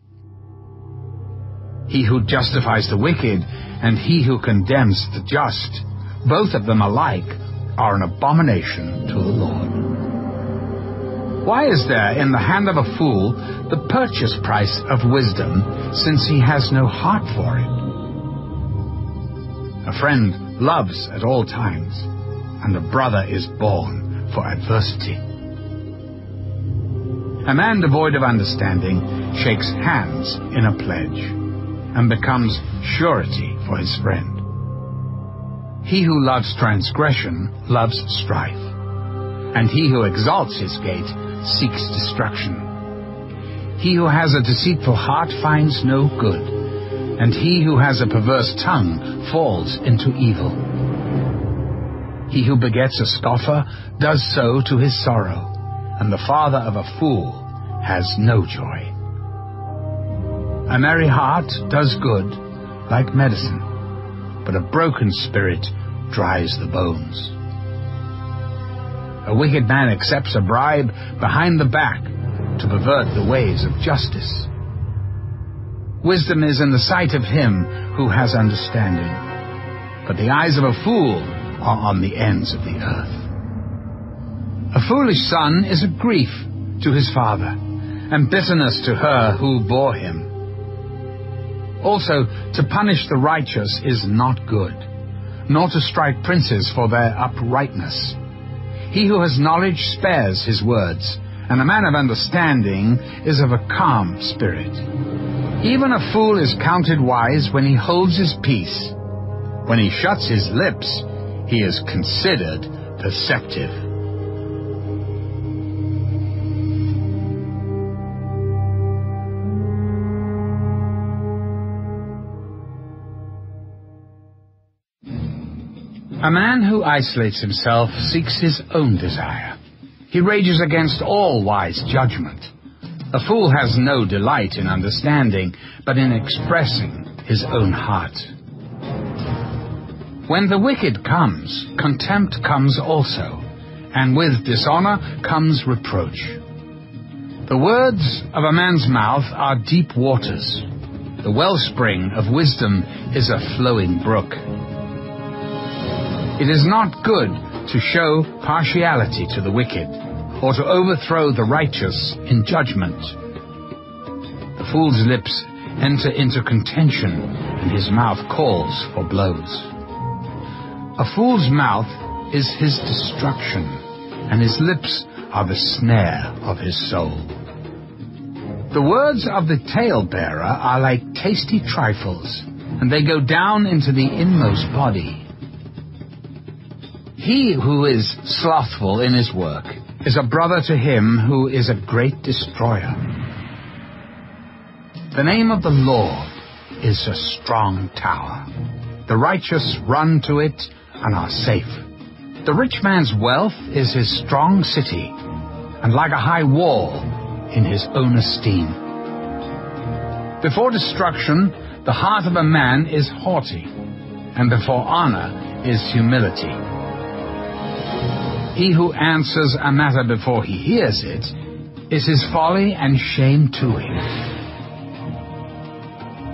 [SPEAKER 3] He who justifies the wicked and he who condemns the just, both of them alike, are an abomination to the Lord. Why is there in the hand of a fool the purchase price of wisdom, since he has no heart for it? A friend loves at all times, and a brother is born for adversity. A man devoid of understanding shakes hands in a pledge, and becomes surety for his friend. He who loves transgression loves strife, and he who exalts his gate seeks destruction. He who has a deceitful heart finds no good, and he who has a perverse tongue falls into evil. He who begets a scoffer does so to his sorrow, and the father of a fool has no joy. A merry heart does good, like medicine, but a broken spirit dries the bones. A wicked man accepts a bribe behind the back to pervert the ways of justice. Wisdom is in the sight of him who has understanding, but the eyes of a fool are on the ends of the earth. A foolish son is a grief to his father, and bitterness to her who bore him. Also, to punish the righteous is not good, nor to strike princes for their uprightness. He who has knowledge spares his words, and a man of understanding is of a calm spirit. Even a fool is counted wise when he holds his peace. When he shuts his lips, he is considered perceptive. A man who isolates himself seeks his own desire. He rages against all wise judgment. A fool has no delight in understanding, but in expressing his own heart. When the wicked comes, contempt comes also, and with dishonor comes reproach. The words of a man's mouth are deep waters. The wellspring of wisdom is a flowing brook. It is not good to show partiality to the wicked, or to overthrow the righteous in judgment. The fool's lips enter into contention, and his mouth calls for blows. A fool's mouth is his destruction, and his lips are the snare of his soul. The words of the talebearer are like tasty trifles, and they go down into the inmost body. He who is slothful in his work is a brother to him who is a great destroyer. The name of the Lord is a strong tower. The righteous run to it and are safe. The rich man's wealth is his strong city, and like a high wall in his own esteem. Before destruction, the heart of a man is haughty, and before honor is humility. He who answers a matter before he hears it is his folly and shame to him.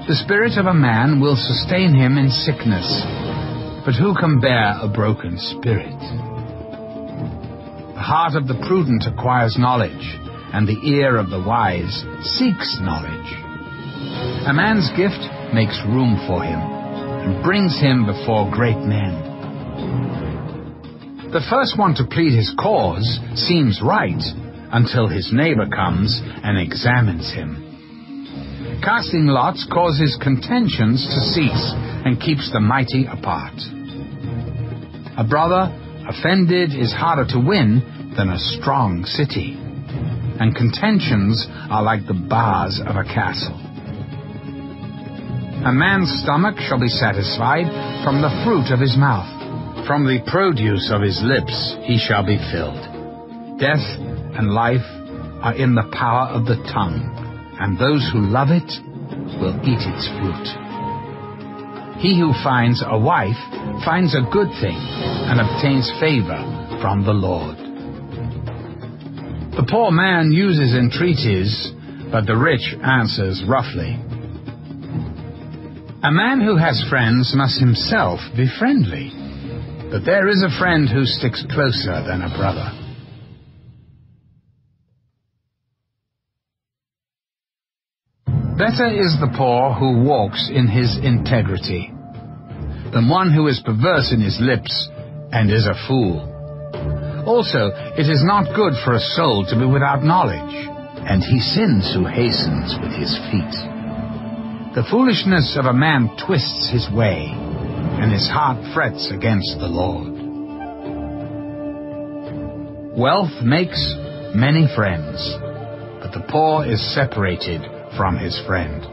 [SPEAKER 3] The spirit of a man will sustain him in sickness, but who can bear a broken spirit? The heart of the prudent acquires knowledge, and the ear of the wise seeks knowledge. A man's gift makes room for him, and brings him before great men. The first one to plead his cause seems right until his neighbor comes and examines him. Casting lots causes contentions to cease and keeps the mighty apart. A brother offended is harder to win than a strong city, and contentions are like the bars of a castle. A man's stomach shall be satisfied from the fruit of his mouth. From the produce of his lips he shall be filled. Death and life are in the power of the tongue, and those who love it will eat its fruit. He who finds a wife finds a good thing and obtains favor from the Lord. The poor man uses entreaties, but the rich answers roughly. A man who has friends must himself be friendly, but there is a friend who sticks closer than a brother. Better is the poor who walks in his integrity than one who is perverse in his lips and is a fool. Also, it is not good for a soul to be without knowledge, and he sins who hastens with his feet. The foolishness of a man twists his way, and his heart frets against the Lord. Wealth makes many friends, but the poor is separated from his friend.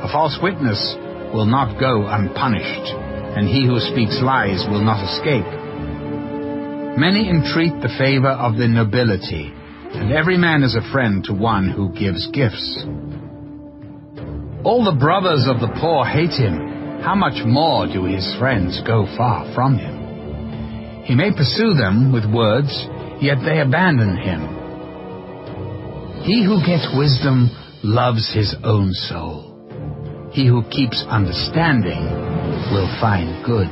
[SPEAKER 3] A false witness will not go unpunished, and he who speaks lies will not escape. Many entreat the favor of the nobility, and every man is a friend to one who gives gifts. All the brothers of the poor hate him. How much more do his friends go far from him? He may pursue them with words, yet they abandon him. He who gets wisdom loves his own soul. He who keeps understanding will find good.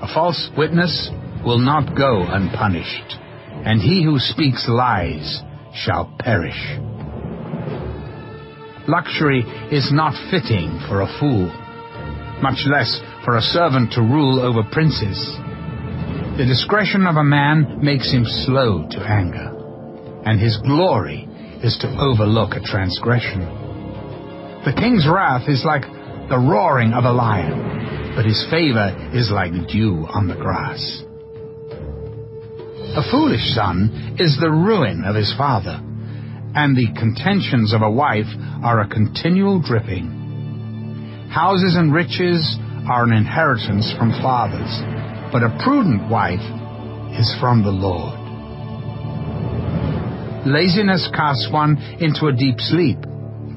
[SPEAKER 3] A false witness will not go unpunished, and he who speaks lies shall perish. Luxury is not fitting for a fool, much less for a servant to rule over princes. The discretion of a man makes him slow to anger, and his glory is to overlook a transgression. The king's wrath is like the roaring of a lion, but his favor is like dew on the grass. A foolish son is the ruin of his father, and the contentions of a wife are a continual dripping. Houses and riches are an inheritance from fathers, but a prudent wife is from the Lord. Laziness casts one into a deep sleep,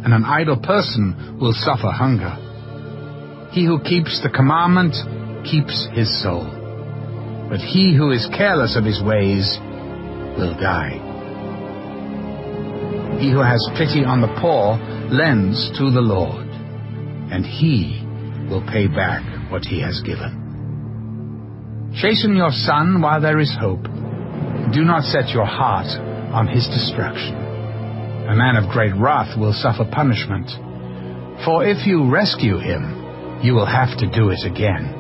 [SPEAKER 3] and an idle person will suffer hunger. He who keeps the commandment keeps his soul, but he who is careless of his ways will die. He who has pity on the poor lends to the Lord, and he will pay back what he has given. Chasten your son while there is hope. Do not set your heart on his destruction. A man of great wrath will suffer punishment, for if you rescue him, you will have to do it again.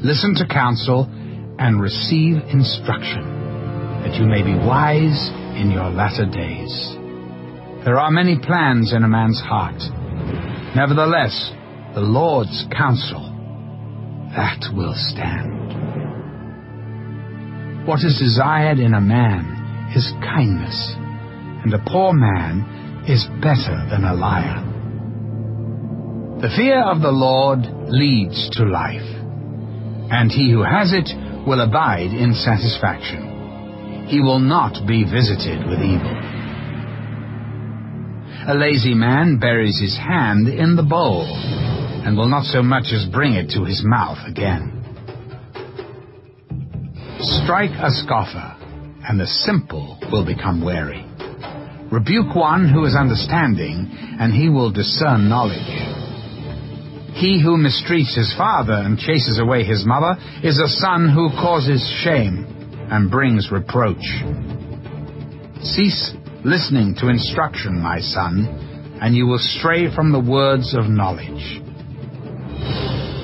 [SPEAKER 3] Listen to counsel and receive instruction, that you may be wise in your latter days. There are many plans in a man's heart. Nevertheless, the Lord's counsel, that will stand. What is desired in a man is kindness, and a poor man is better than a liar. The fear of the Lord leads to life, and he who has it will abide in satisfaction. He will not be visited with evil. A lazy man buries his hand in the bowl, and will not so much as bring it to his mouth again. Strike a scoffer, and the simple will become wary. Rebuke one who is understanding, and he will discern knowledge. He who mistreats his father and chases away his mother is a son who causes shame and brings reproach. Cease listening to instruction, my son, and you will stray from the words of knowledge.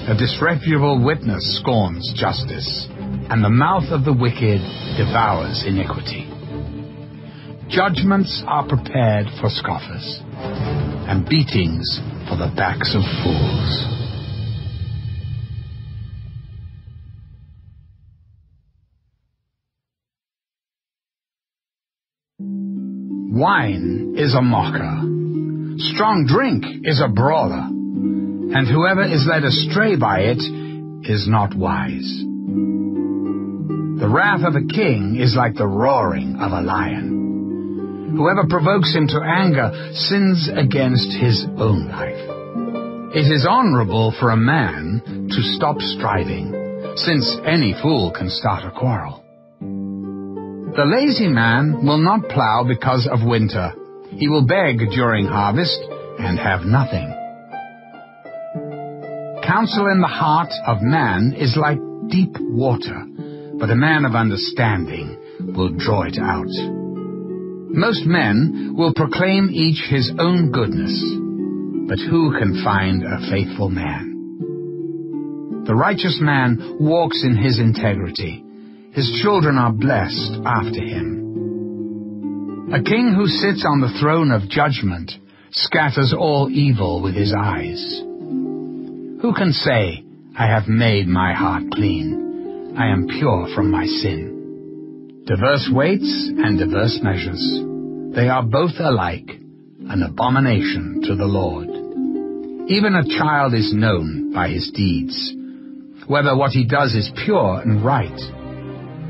[SPEAKER 3] A disreputable witness scorns justice, and the mouth of the wicked devours iniquity. Judgments are prepared for scoffers, and beatings for the backs of fools. Wine is a mocker. Strong drink is a brawler, and whoever is led astray by it is not wise. The wrath of a king is like the roaring of a lion. Whoever provokes him to anger sins against his own life. It is honorable for a man to stop striving, since any fool can start a quarrel. The lazy man will not plow because of winter. He will beg during harvest and have nothing. Counsel in the heart of man is like deep water, but a man of understanding will draw it out. Most men will proclaim each his own goodness, but who can find a faithful man? The righteous man walks in his integrity. His children are blessed after him. A king who sits on the throne of judgment scatters all evil with his eyes. Who can say, I have made my heart clean, I am pure from my sin? Diverse weights and diverse measures, they are both alike, an abomination to the Lord. Even a child is known by his deeds, whether what he does is pure and right.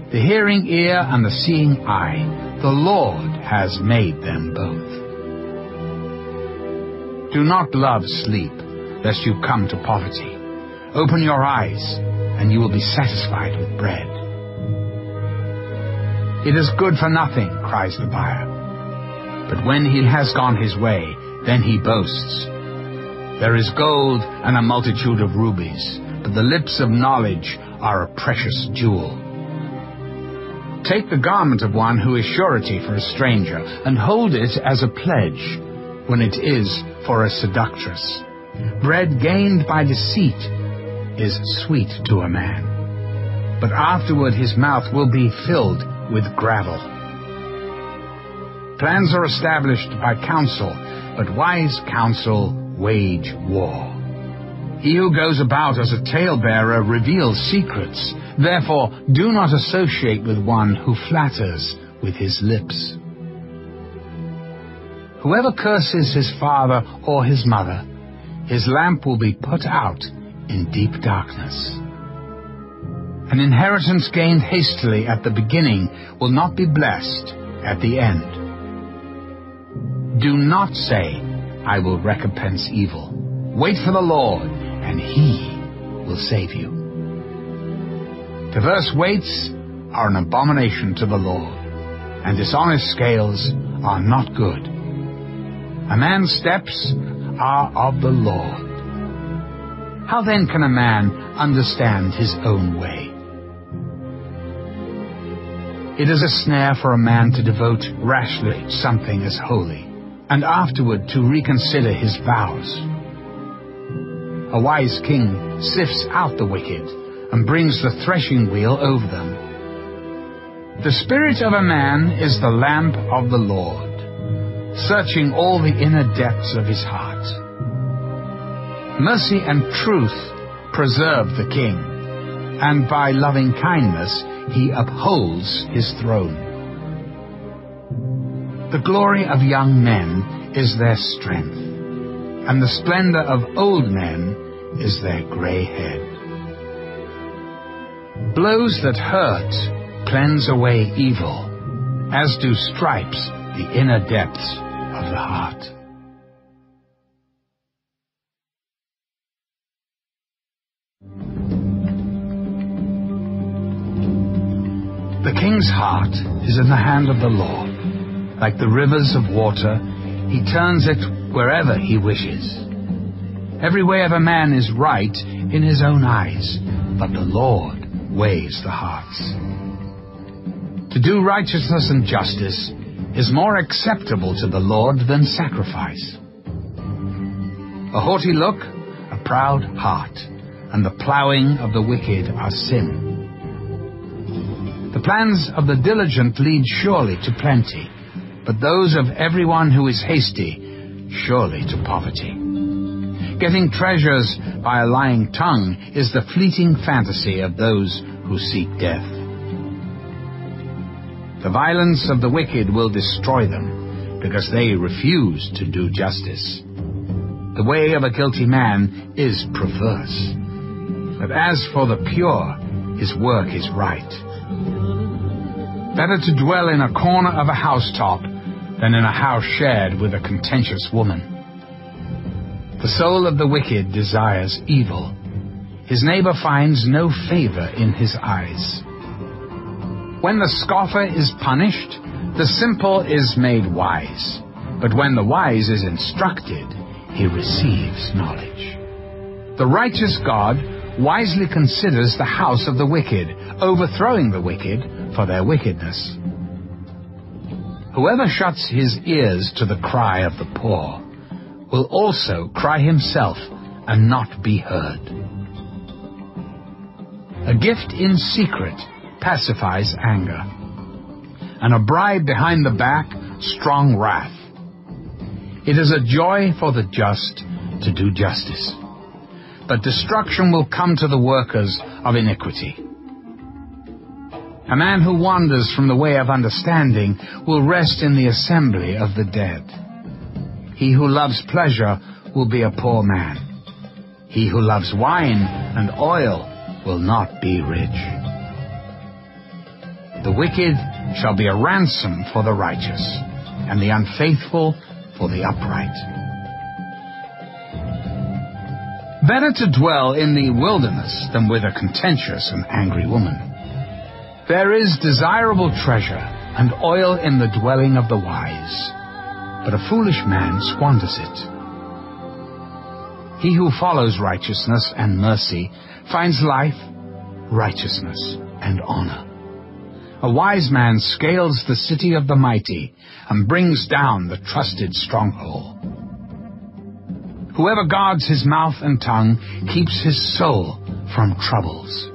[SPEAKER 3] The hearing ear and the seeing eye, the Lord has made them both. Do not love sleep, lest you come to poverty. Open your eyes, and you will be satisfied with bread. It is good for nothing, cries the buyer. But when he has gone his way, then he boasts. There is gold and a multitude of rubies, but the lips of knowledge are a precious jewel. Take the garment of one who is surety for a stranger, and hold it as a pledge. when it is for a seductress. Bread gained by deceit is sweet to a man, but afterward his mouth will be filled with gravel. Plans are established by counsel, but wise counsel wage war. He who goes about as a talebearer reveals secrets. Therefore, do not associate with one who flatters with his lips. Whoever curses his father or his mother, his lamp will be put out in deep darkness. An inheritance gained hastily at the beginning will not be blessed at the end. Do not say, I will recompense evil. Wait for the Lord, and He will save you. Diverse weights are an abomination to the Lord, and dishonest scales are not good. A man's steps are of the Lord. How then can a man understand his own way? It is a snare for a man to devote rashly something as holy, and afterward to reconsider his vows. A wise king sifts out the wicked, and brings the threshing wheel over them. The spirit of a man is the lamp of the Lord, searching all the inner depths of his heart. Mercy and truth preserve the king, and by loving kindness he upholds his throne. The glory of young men is their strength, and the splendor of old men is their gray head. Blows that hurt cleanse away evil, as do stripes the inner depths of the heart. The king's heart is in the hand of the Lord. Like the rivers of water, he turns it wherever he wishes. Every way of a man is right in his own eyes, but the Lord weighs the hearts. To do righteousness and justice is more acceptable to the Lord than sacrifice. A haughty look, a proud heart, and the plowing of the wicked are sin. The plans of the diligent lead surely to plenty, but those of everyone who is hasty surely to poverty. Getting treasures by a lying tongue is the fleeting fantasy of those who seek death. The violence of the wicked will destroy them, because they refuse to do justice. The way of a guilty man is perverse, but as for the pure, his work is right. Better to dwell in a corner of a housetop than in a house shared with a contentious woman. The soul of the wicked desires evil. His neighbor finds no favor in his eyes. When the scoffer is punished, the simple is made wise. But when the wise is instructed, he receives knowledge. The righteous God wisely considers the house of the wicked, overthrowing the wicked for their wickedness. Whoever shuts his ears to the cry of the poor will also cry himself and not be heard. A gift in secret pacifies anger, and a bribe behind the back strong wrath. It is a joy for the just to do justice, but destruction will come to the workers of iniquity. A man who wanders from the way of understanding will rest in the assembly of the dead. He who loves pleasure will be a poor man. He who loves wine and oil will not be rich. The wicked shall be a ransom for the righteous, and the unfaithful for the upright. Better to dwell in the wilderness than with a contentious and angry woman. There is desirable treasure and oil in the dwelling of the wise, but a foolish man squanders it. He who follows righteousness and mercy finds life, righteousness, and honor. A wise man scales the city of the mighty and brings down the trusted stronghold. Whoever guards his mouth and tongue keeps his soul from troubles.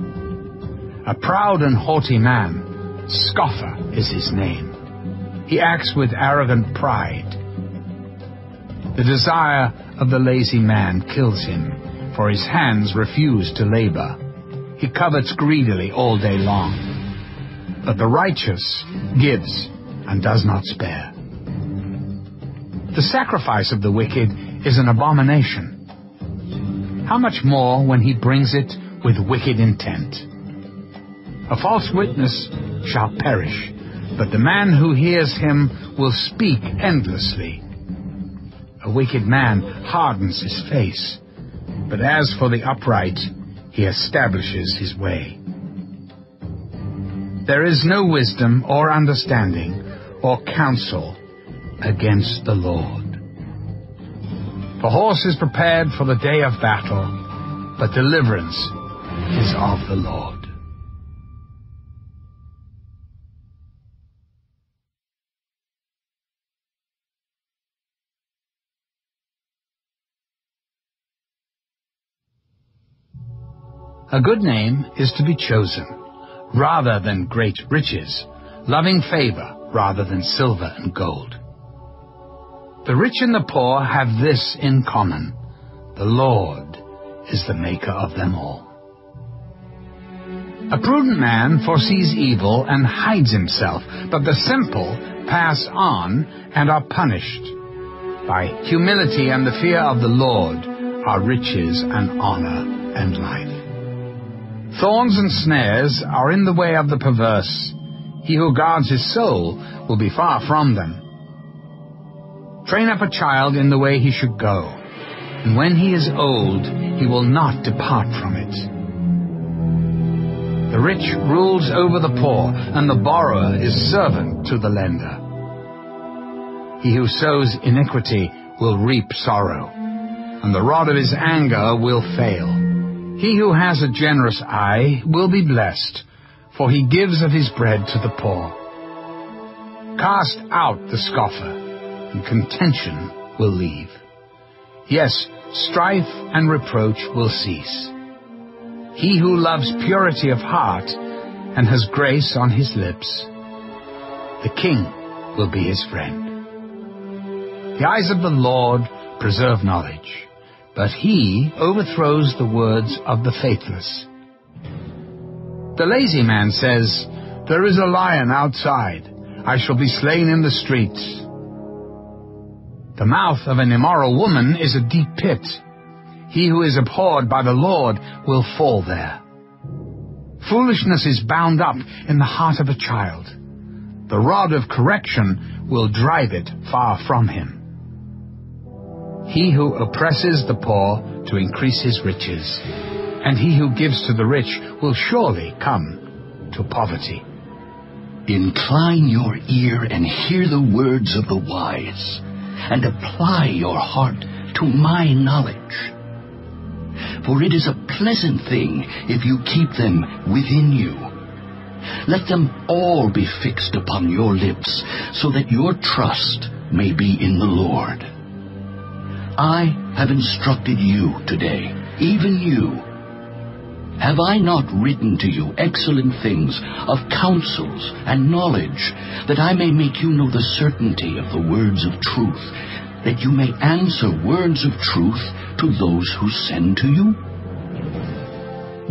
[SPEAKER 3] A proud and haughty man, scoffer is his name. He acts with arrogant pride. The desire of the lazy man kills him, for his hands refuse to labor. He covets greedily all day long. But the righteous gives and does not spare. The sacrifice of the wicked is an abomination. How much more when he brings it with wicked intent? A false witness shall perish, but the man who hears him will speak endlessly. A wicked man hardens his face, but as for the upright, he establishes his way. There is no wisdom or understanding or counsel against the Lord. The horse is prepared for the day of battle, but deliverance is of the Lord. A good name is to be chosen, rather than great riches, loving favor rather than silver and gold. The rich and the poor have this in common: the Lord is the maker of them all. A prudent man foresees evil and hides himself, but the simple pass on and are punished. By humility and the fear of the Lord are riches and honor and life. Thorns and snares are in the way of the perverse. He who guards his soul will be far from them. Train up a child in the way he should go, and when he is old, he will not depart from it. The rich rules over the poor, and the borrower is servant to the lender. He who sows iniquity will reap sorrow, and the rod of his anger will fail. He who has a generous eye will be blessed, for he gives of his bread to the poor. Cast out the scoffer, and contention will leave. Yes, strife and reproach will cease. He who loves purity of heart and has grace on his lips, the king will be his friend. The eyes of the Lord preserve knowledge, but he overthrows the words of the faithless. The lazy man says, "There is a lion outside. I shall be slain in the streets." The mouth of an immoral woman is a deep pit. He who is abhorred by the Lord will fall there. Foolishness is bound up in the heart of a child. The rod of correction will drive it far from him. He who oppresses the poor to increase his riches, and he who gives to the rich will surely come to poverty.
[SPEAKER 5] Incline your ear and hear the words of the wise, and apply your heart to my knowledge. For it is a pleasant thing if you keep them within you. Let them all be fixed upon your lips, so that your trust may be in the Lord. I have instructed you today, even you. Have I not written to you excellent things of counsels and knowledge, that I may make you know the certainty of the words of truth, that you may answer words of truth to those who send to you?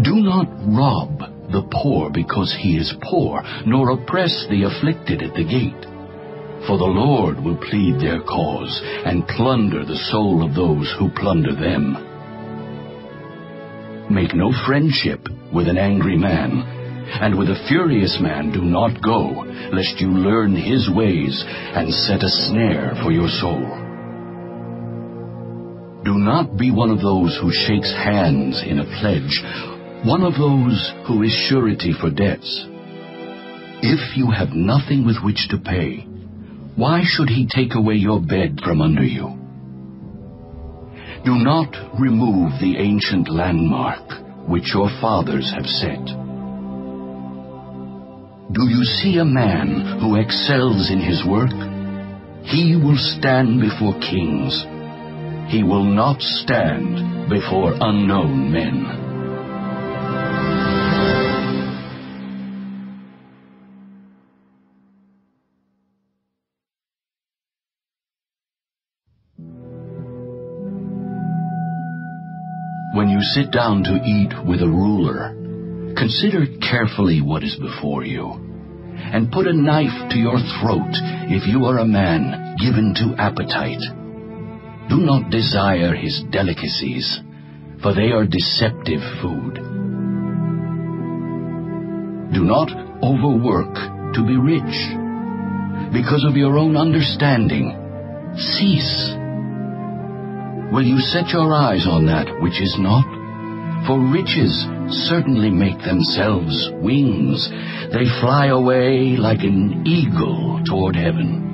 [SPEAKER 5] Do not rob the poor because he is poor, nor oppress the afflicted at the gate. For the Lord will plead their cause, and plunder the soul of those who plunder them. Make no friendship with an angry man, and with a furious man do not go, lest you learn his ways, and set a snare for your soul. Do not be one of those who shakes hands in a pledge, one of those who is surety for debts. If you have nothing with which to pay, why should he take away your bed from under you? Do not remove the ancient landmark which your fathers have set. Do you see a man who excels in his work? He will stand before kings. he will not stand before unknown men. When you sit down to eat with a ruler, consider carefully what is before you, and put a knife to your throat if you are a man given to appetite. Do not desire his delicacies, for they are deceptive food. Do not overwork to be rich. Because of your own understanding, cease. Will you set your eyes on that which is not? For riches certainly make themselves wings. They fly away like an eagle toward heaven.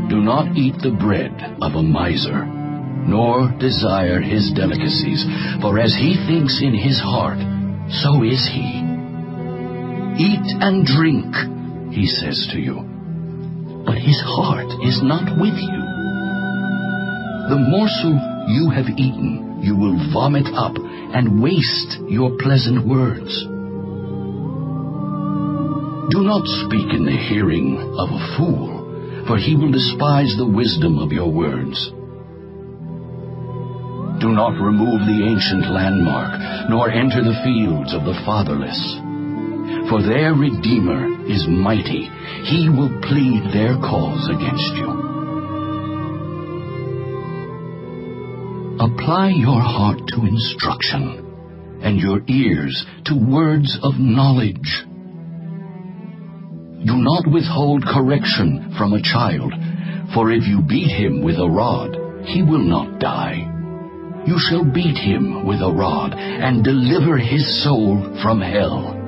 [SPEAKER 5] Do not eat the bread of a miser, nor desire his delicacies, for as he thinks in his heart, so is he. Eat and drink, he says to you, but his heart is not with you. The morsel you have eaten you will vomit up and waste your pleasant words. Do not speak in the hearing of a fool, for he will despise the wisdom of your words. Do not remove the ancient landmark, nor enter the fields of the fatherless. For their Redeemer is mighty. He will plead their cause against you. Apply your heart to instruction, and your ears to words of knowledge. Do not withhold correction from a child, for if you beat him with a rod, he will not die. You shall beat him with a rod, and deliver his soul from hell.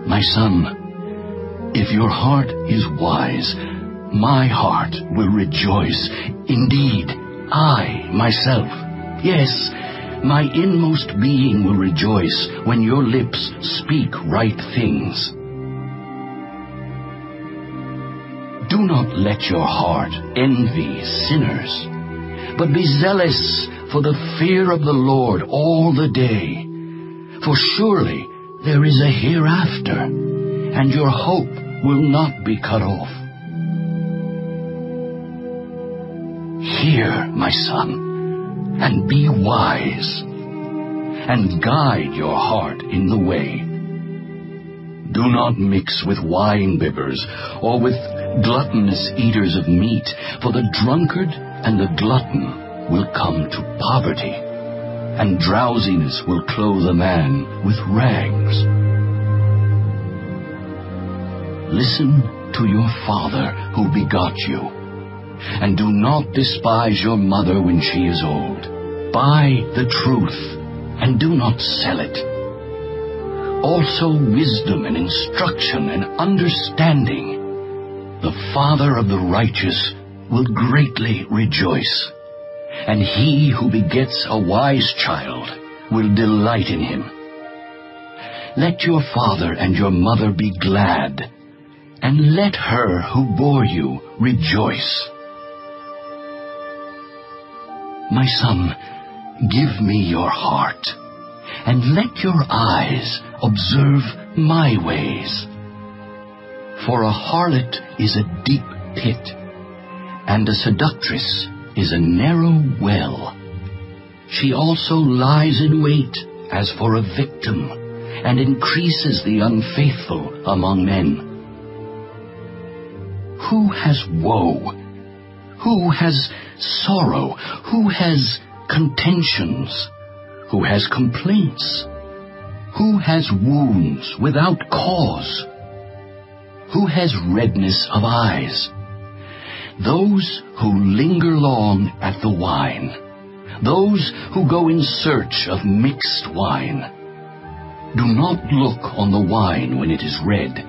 [SPEAKER 5] My son, if your heart is wise, my heart will rejoice. Indeed, I, myself, yes, my inmost being will rejoice when your lips speak right things. Do not let your heart envy sinners, but be zealous for the fear of the Lord all the day. For surely there is a hereafter, and your hope will not be cut off. Hear, my son, and be wise, and guide your heart in the way. Do not mix with wine-bibbers, or with gluttonous eaters of meat, for the drunkard and the glutton will come to poverty, and drowsiness will clothe a man with rags. Listen to your father who begot you, and do not despise your mother when she is old. Buy the truth, and do not sell it. Also wisdom and instruction and understanding. The father of the righteous will greatly rejoice, and he who begets a wise child will delight in him. Let your father and your mother be glad, and let her who bore you rejoice. My son, give me your heart, and let your eyes observe my ways. For a harlot is a deep pit, and a seductress is a narrow well. She also lies in wait as for a victim, and increases the unfaithful among men. Who has woe? Who has sorrow? Who has contentions? Who has complaints? Who has wounds without cause? Who has redness of eyes? Those who linger long at the wine, those who go in search of mixed wine. Do not look on the wine when it is red,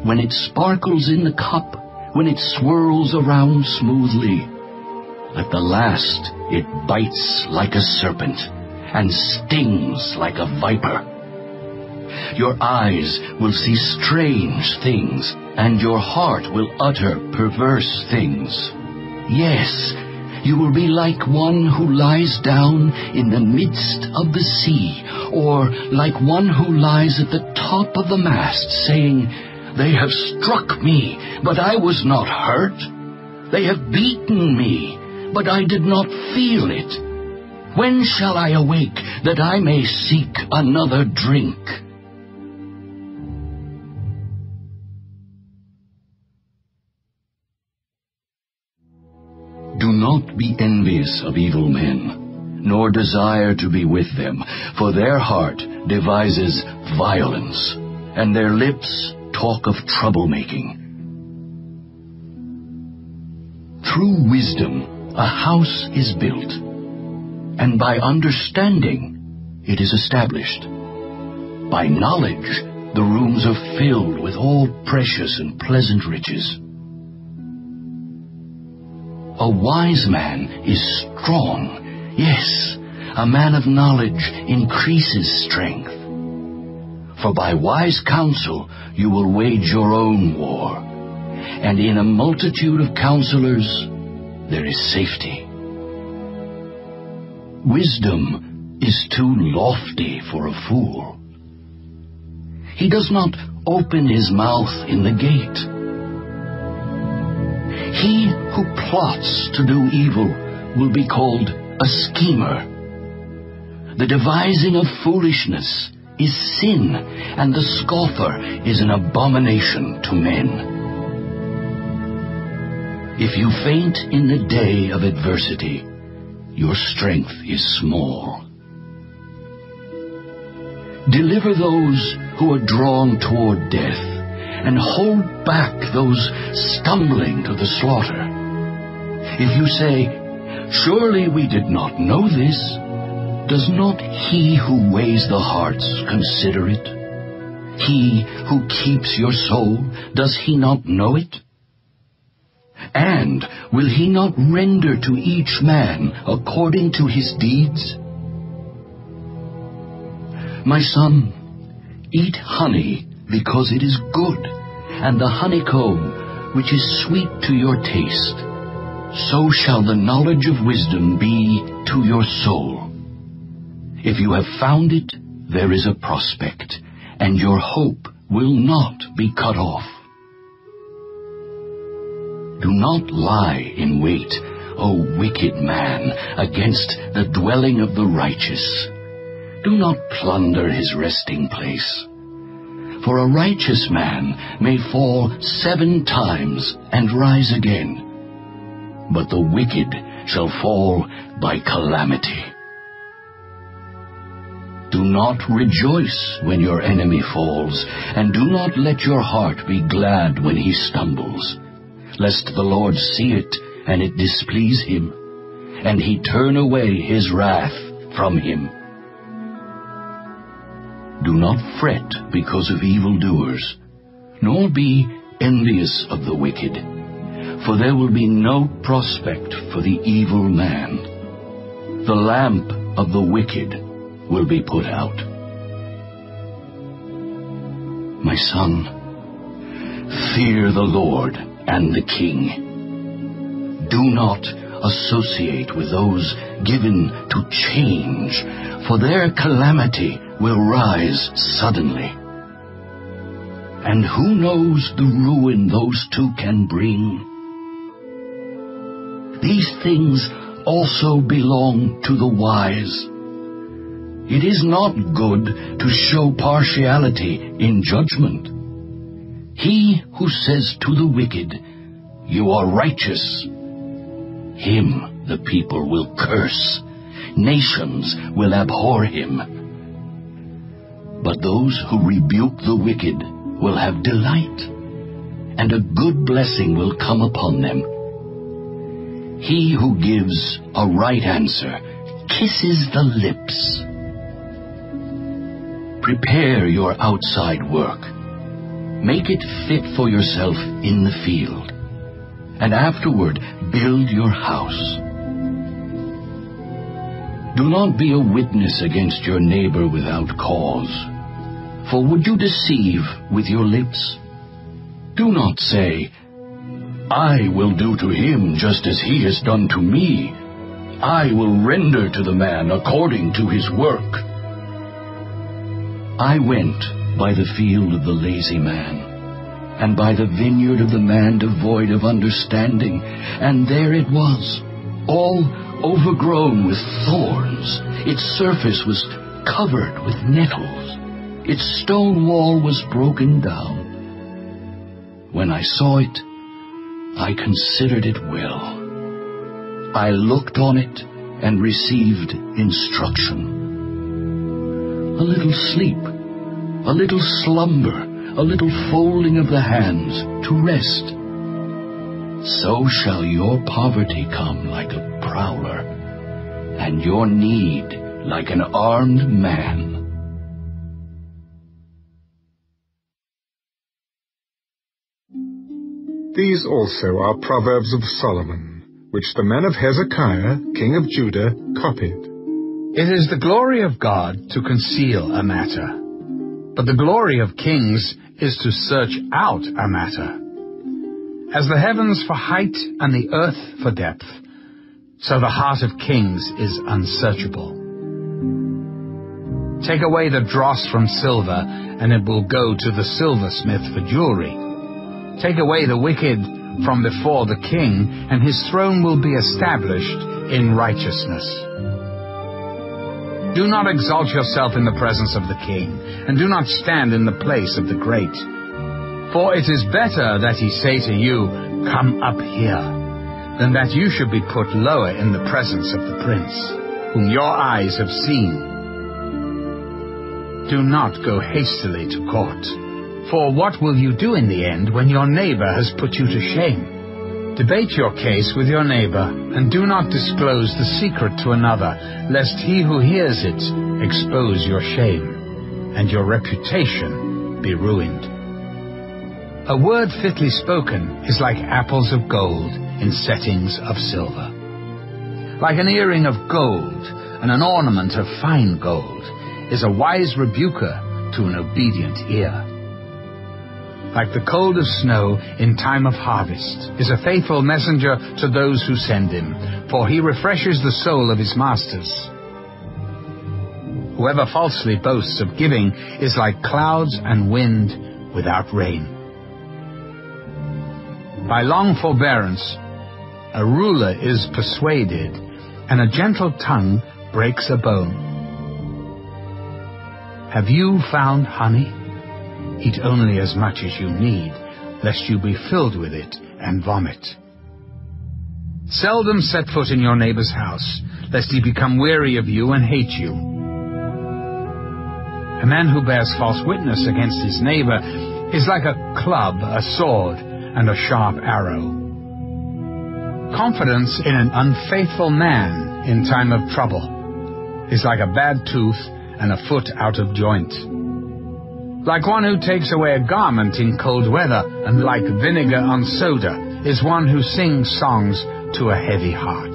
[SPEAKER 5] when it sparkles in the cup, when it swirls around smoothly. At the last it bites like a serpent, and stings like a viper. Your eyes will see strange things, and your heart will utter perverse things. Yes, you will be like one who lies down in the midst of the sea, or like one who lies at the top of the mast, saying, "They have struck me, but I was not hurt. They have beaten me, but I did not feel it. When shall I awake, that I may seek another drink?" Do not be envious of evil men, nor desire to be with them, for their heart devises violence, and their lips talk of troublemaking. Through wisdom a house is built, and by understanding it is established. By knowledge the rooms are filled with all precious and pleasant riches. A wise man is strong. Yes, a man of knowledge increases strength. For by wise counsel you will wage your own war, and in a multitude of counselors there is safety. Wisdom is too lofty for a fool. He does not open his mouth in the gate. He who plots to do evil will be called a schemer. The devising of foolishness is sin, and the scoffer is an abomination to men. If you faint in the day of adversity, your strength is small. Deliver those who are drawn toward death, and hold back those stumbling to the slaughter. If you say, "Surely we did not know this," does not he who weighs the hearts consider it? He who keeps your soul, does he not know it? And will he not render to each man according to his deeds? My son, eat honey, because it is good, and the honeycomb, which is sweet to your taste. So shall the knowledge of wisdom be to your soul. If you have found it, there is a prospect, and your hope will not be cut off. Do not lie in wait, O wicked man, against the dwelling of the righteous. Do not plunder his resting place. For a righteous man may fall 7 times and rise again, but the wicked shall fall by calamity. Do not rejoice when your enemy falls, and do not let your heart be glad when he stumbles, lest the Lord see it and it displease him, and he turn away his wrath from him. Do not fret because of evildoers, nor be envious of the wicked, for there will be no prospect for the evil man. The lamp of the wicked will be put out. My son, fear the Lord and the King. Do not associate with those given to change, for their calamity will rise suddenly. And who knows the ruin those two can bring? These things also belong to the wise. It is not good to show partiality in judgment. He who says to the wicked, "You are righteous," him the people will curse. Nations will abhor him. But those who rebuke the wicked will have delight, and a good blessing will come upon them. He who gives a right answer kisses the lips. Prepare your outside work. Make it fit for yourself in the field, and afterward build your house. Do not be a witness against your neighbor without cause, for would you deceive with your lips? Do not say, I will do to him just as he has done to me. I will render to the man according to his work. I went by the field of the lazy man, and by the vineyard of the man devoid of understanding, and there it was, all overgrown with thorns. Its surface was covered with nettles. Its stone wall was broken down. When I saw it, I considered it well. I looked on it and received instruction. A little sleep, a little slumber, a little folding of the hands to rest. So shall your poverty come like a prowler, and your need like an armed man.
[SPEAKER 2] These also are Proverbs of Solomon, which the men of Hezekiah, king of Judah, copied.
[SPEAKER 3] It is the glory of God to conceal a matter, but the glory of kings is to search out a matter. As the heavens for height and the earth for depth, so the heart of kings is unsearchable. Take away the dross from silver, and it will go to the silversmith for jewelry. Take away the wicked from before the king, and his throne will be established in righteousness. Do not exalt yourself in the presence of the king, and do not stand in the place of the great. For it is better that he say to you, Come up here, than that you should be put lower in the presence of the prince, whom your eyes have seen. Do not go hastily to court. For what will you do in the end when your neighbor has put you to shame? Debate your case with your neighbor, and do not disclose the secret to another, lest he who hears it expose your shame, and your reputation be ruined. A word fitly spoken is like apples of gold in settings of silver. Like an earring of gold and an ornament of fine gold is a wise rebuker to an obedient ear. Like the cold of snow in time of harvest is a faithful messenger to those who send him, for he refreshes the soul of his masters. Whoever falsely boasts of giving is like clouds and wind without rain. By long forbearance, a ruler is persuaded, and a gentle tongue breaks a bone. Have you found honey? Eat only as much as you need, lest you be filled with it and vomit. Seldom set foot in your neighbor's house, lest he become weary of you and hate you. A man who bears false witness against his neighbor is like a club, a sword, and a sharp arrow. Confidence in an unfaithful man in time of trouble is like a bad tooth and a foot out of joint. Like one who takes away a garment in cold weather, and like vinegar on soda is one who sings songs to a heavy heart.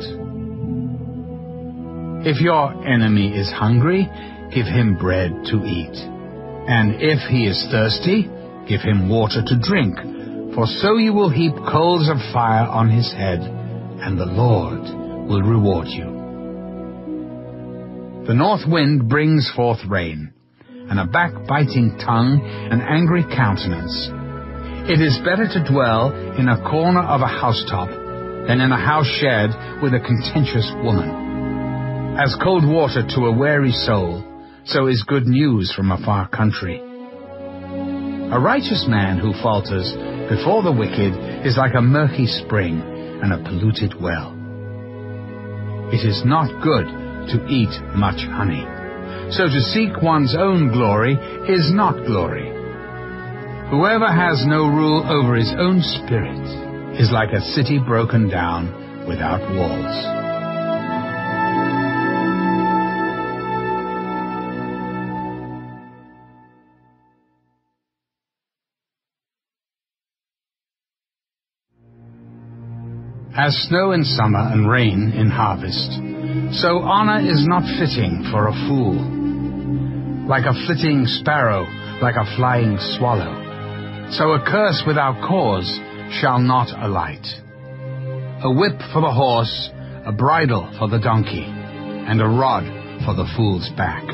[SPEAKER 3] If your enemy is hungry, give him bread to eat. And if he is thirsty, give him water to drink. For so you will heap coals of fire on his head, and the Lord will reward you. The north wind brings forth rain, and a backbiting tongue, an angry countenance. It is better to dwell in a corner of a housetop than in a house shared with a contentious woman. As cold water to a weary soul, so is good news from a far country. A righteous man who falters before the wicked is like a murky spring and a polluted well. It is not good to eat much honey. So to seek one's own glory is not glory. Whoever has no rule over his own spirit is like a city broken down without walls. As snow in summer and rain in harvest, so honor is not fitting for a fool. Like a flitting sparrow, like a flying swallow, So a curse without cause shall not alight. A whip for the horse, a bridle for the donkey, and a rod for the fool's back.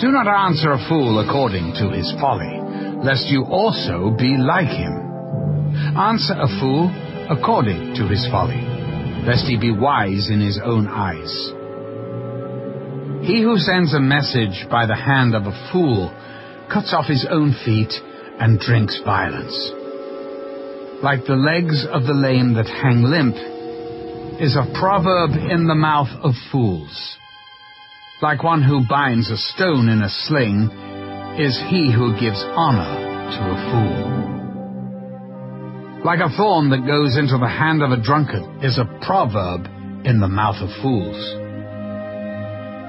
[SPEAKER 3] Do not answer a fool according to his folly, lest you also be like him. Answer a fool according to his folly, lest he be wise in his own eyes. He who sends a message by the hand of a fool cuts off his own feet and drinks violence. Like the legs of the lame that hang limp is a proverb in the mouth of fools. Like one who binds a stone in a sling is he who gives honor to a fool. Like a thorn that goes into the hand of a drunkard is a proverb in the mouth of fools.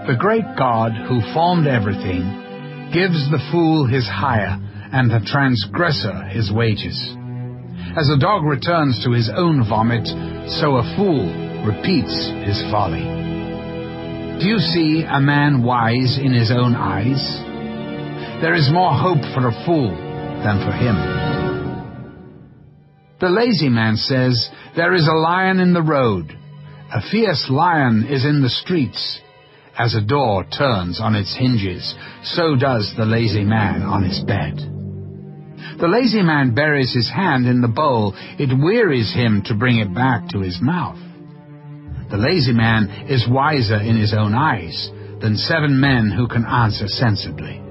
[SPEAKER 3] The great God who formed everything gives the fool his hire and the transgressor his wages. As a dog returns to his own vomit, so a fool repeats his folly. Do you see a man wise in his own eyes? There is more hope for a fool than for him. The lazy man says, "There is a lion in the road. A fierce lion is in the streets." As a door turns on its hinges, so does the lazy man on his bed. The lazy man buries his hand in the bowl. It wearies him to bring it back to his mouth. The lazy man is wiser in his own eyes than 7 men who can answer sensibly.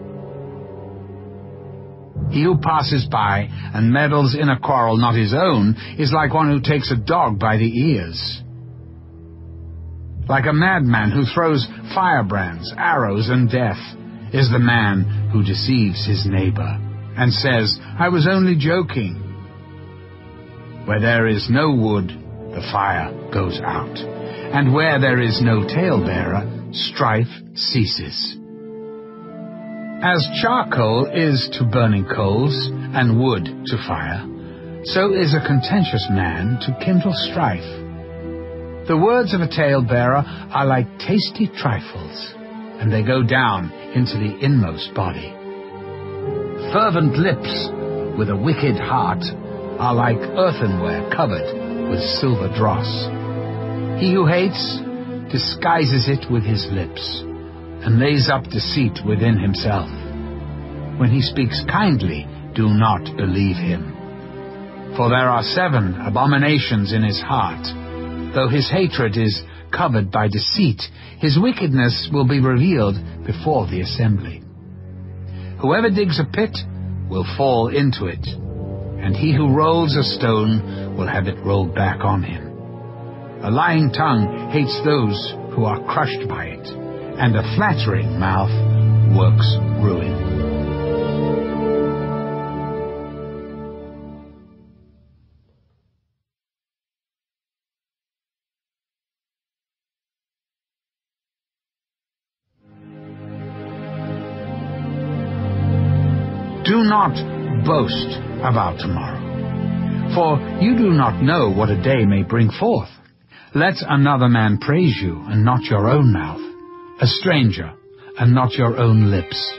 [SPEAKER 3] He who passes by and meddles in a quarrel not his own is like one who takes a dog by the ears. Like a madman who throws firebrands, arrows, and death is the man who deceives his neighbor and says, "I was only joking." Where there is no wood, the fire goes out, and where there is no talebearer, strife ceases. As charcoal is to burning coals, and wood to fire, so is a contentious man to kindle strife. The words of a talebearer are like tasty trifles, and they go down into the inmost body. Fervent lips with a wicked heart are like earthenware covered with silver dross. He who hates disguises it with his lips, and lays up deceit within himself. When he speaks kindly, do not believe him. For there are 7 abominations in his heart. Though his hatred is covered by deceit, his wickedness will be revealed before the assembly. Whoever digs a pit will fall into it, and he who rolls a stone will have it rolled back on him. A lying tongue hates those who are crushed by it, and a flattering mouth works ruin. Do not boast about tomorrow, for you do not know what a day may bring forth. Let another man praise you, and not your own mouth, a stranger, and not your own lips.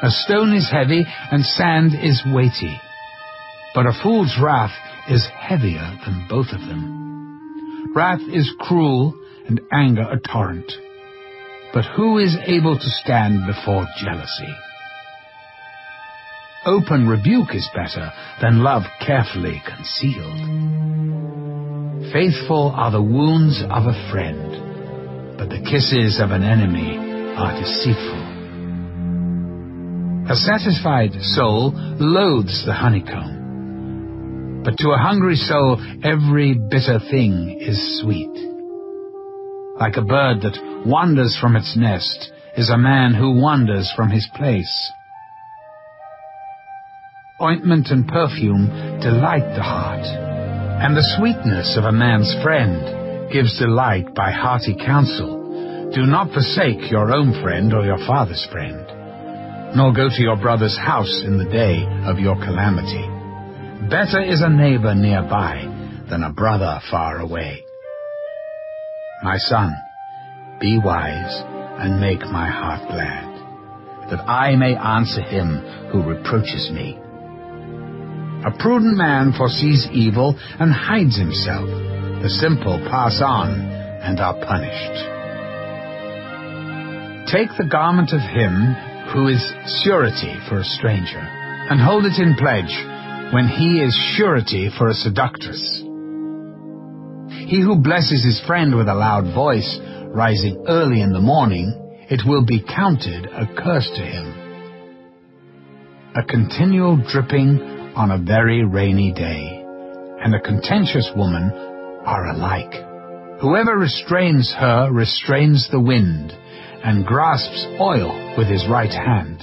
[SPEAKER 3] A stone is heavy, and sand is weighty, but a fool's wrath is heavier than both of them. Wrath is cruel, and anger a torrent, but who is able to stand before jealousy? Open rebuke is better than love carefully concealed. Faithful are the wounds of a friend, but the kisses of an enemy are deceitful. A satisfied soul loathes the honeycomb, but to a hungry soul every bitter thing is sweet. Like a bird that wanders from its nest is a man who wanders from his place. Ointment and perfume delight the heart, and the sweetness of a man's friend gives delight by hearty counsel. Do not forsake your own friend or your father's friend, nor go to your brother's house in the day of your calamity. Better is a neighbor nearby than a brother far away. My son, be wise and make my heart glad. that I may answer him who reproaches me. A prudent man foresees evil and hides himself. The simple pass on and are punished. Take the garment of him who is surety for a stranger, and hold it in pledge when he is surety for a seductress. He who blesses his friend with a loud voice, rising early in the morning, it will be counted a curse to him. A continual dripping on a very rainy day, and a contentious woman are alike. Whoever restrains her restrains the wind, and grasps oil with his right hand.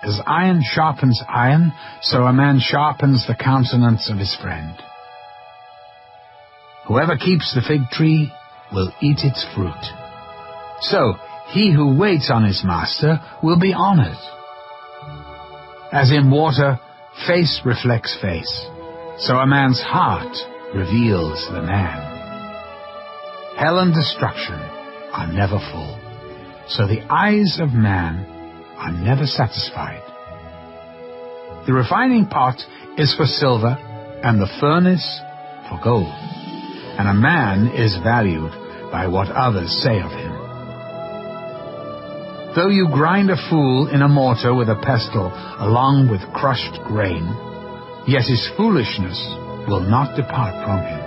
[SPEAKER 3] As iron sharpens iron, so a man sharpens the countenance of his friend. Whoever keeps the fig tree will eat its fruit. So he who waits on his master will be honored. As in water, face reflects face, so a man's heart reveals the man. Hell and destruction are never full, so the eyes of man are never satisfied. The refining pot is for silver, and the furnace for gold, and a man is valued by what others say of him. Though you grind a fool in a mortar with a pestle along with crushed grain, yet his foolishness will not depart from him.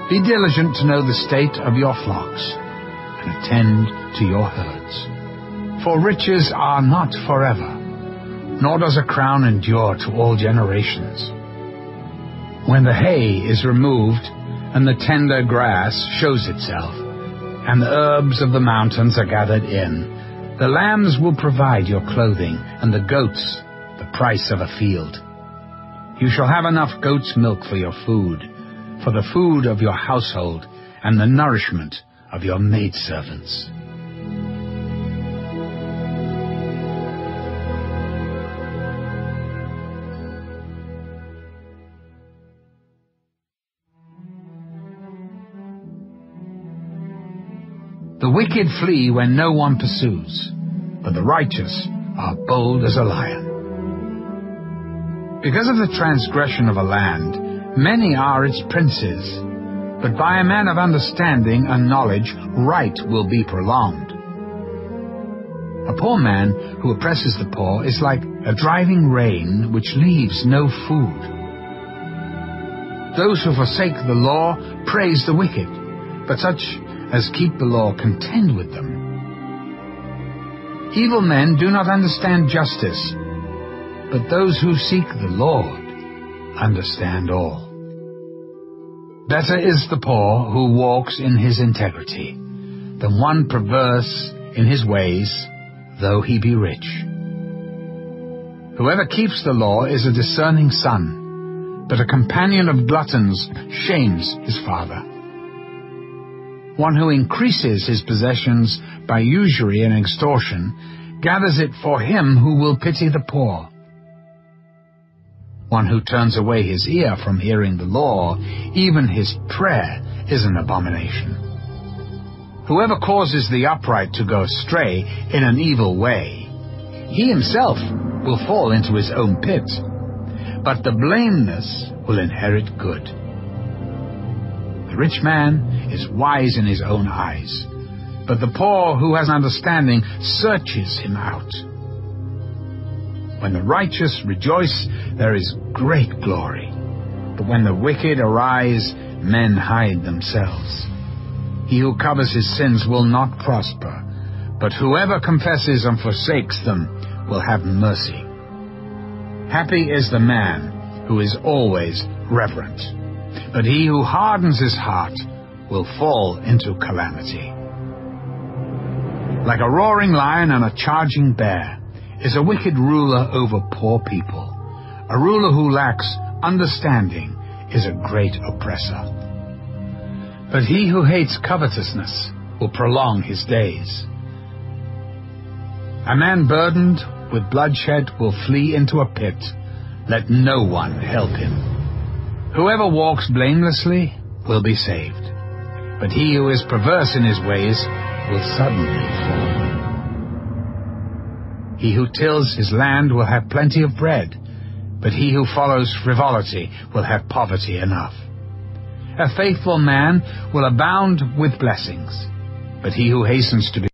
[SPEAKER 3] Be diligent to know the state of your flocks, and attend to your herds. For riches are not forever, nor does a crown endure to all generations. When the hay is removed, and the tender grass shows itself, and the herbs of the mountains are gathered in, the lambs will provide your clothing, and the goats the price of a field. You shall have enough goat's milk for your food, for the food of your household, and the nourishment of your maidservants. The wicked flee when no one pursues, but the righteous are bold as a lion. Because of the transgression of a land, many are its princes, but by a man of understanding and knowledge right will be prolonged. A poor man who oppresses the poor is like a driving rain which leaves no food. Those who forsake the law praise the wicked, but such as keep the law contend with them. Evil men do not understand justice, but those who seek the Lord understand all. Better is the poor who walks in his integrity than one perverse in his ways, though he be rich. Whoever keeps the law is a discerning son, but a companion of gluttons shames his father. One who increases his possessions by usury and extortion gathers it for him who will pity the poor. One who turns away his ear from hearing the law, even his prayer is an abomination. Whoever causes the upright to go astray in an evil way, he himself will fall into his own pit, but the blameless will inherit good. The rich man is wise in his own eyes, but the poor who has understanding searches him out. When the righteous rejoice, there is great glory, but when the wicked arise, men hide themselves. He who covers his sins will not prosper, but whoever confesses and forsakes them will have mercy. Happy is the man who is always reverent, but he who hardens his heart will fall into calamity. Like a roaring lion and a charging bear is a wicked ruler over poor people. A ruler who lacks understanding is a great oppressor. But he who hates covetousness will prolong his days. A man burdened with bloodshed will flee into a pit. Let no one help him. Whoever walks blamelessly will be saved, but he who is perverse in his ways will suddenly fall. He who tills his land will have plenty of bread, but he who follows frivolity will have poverty enough. A faithful man will abound with blessings, but he who hastens to be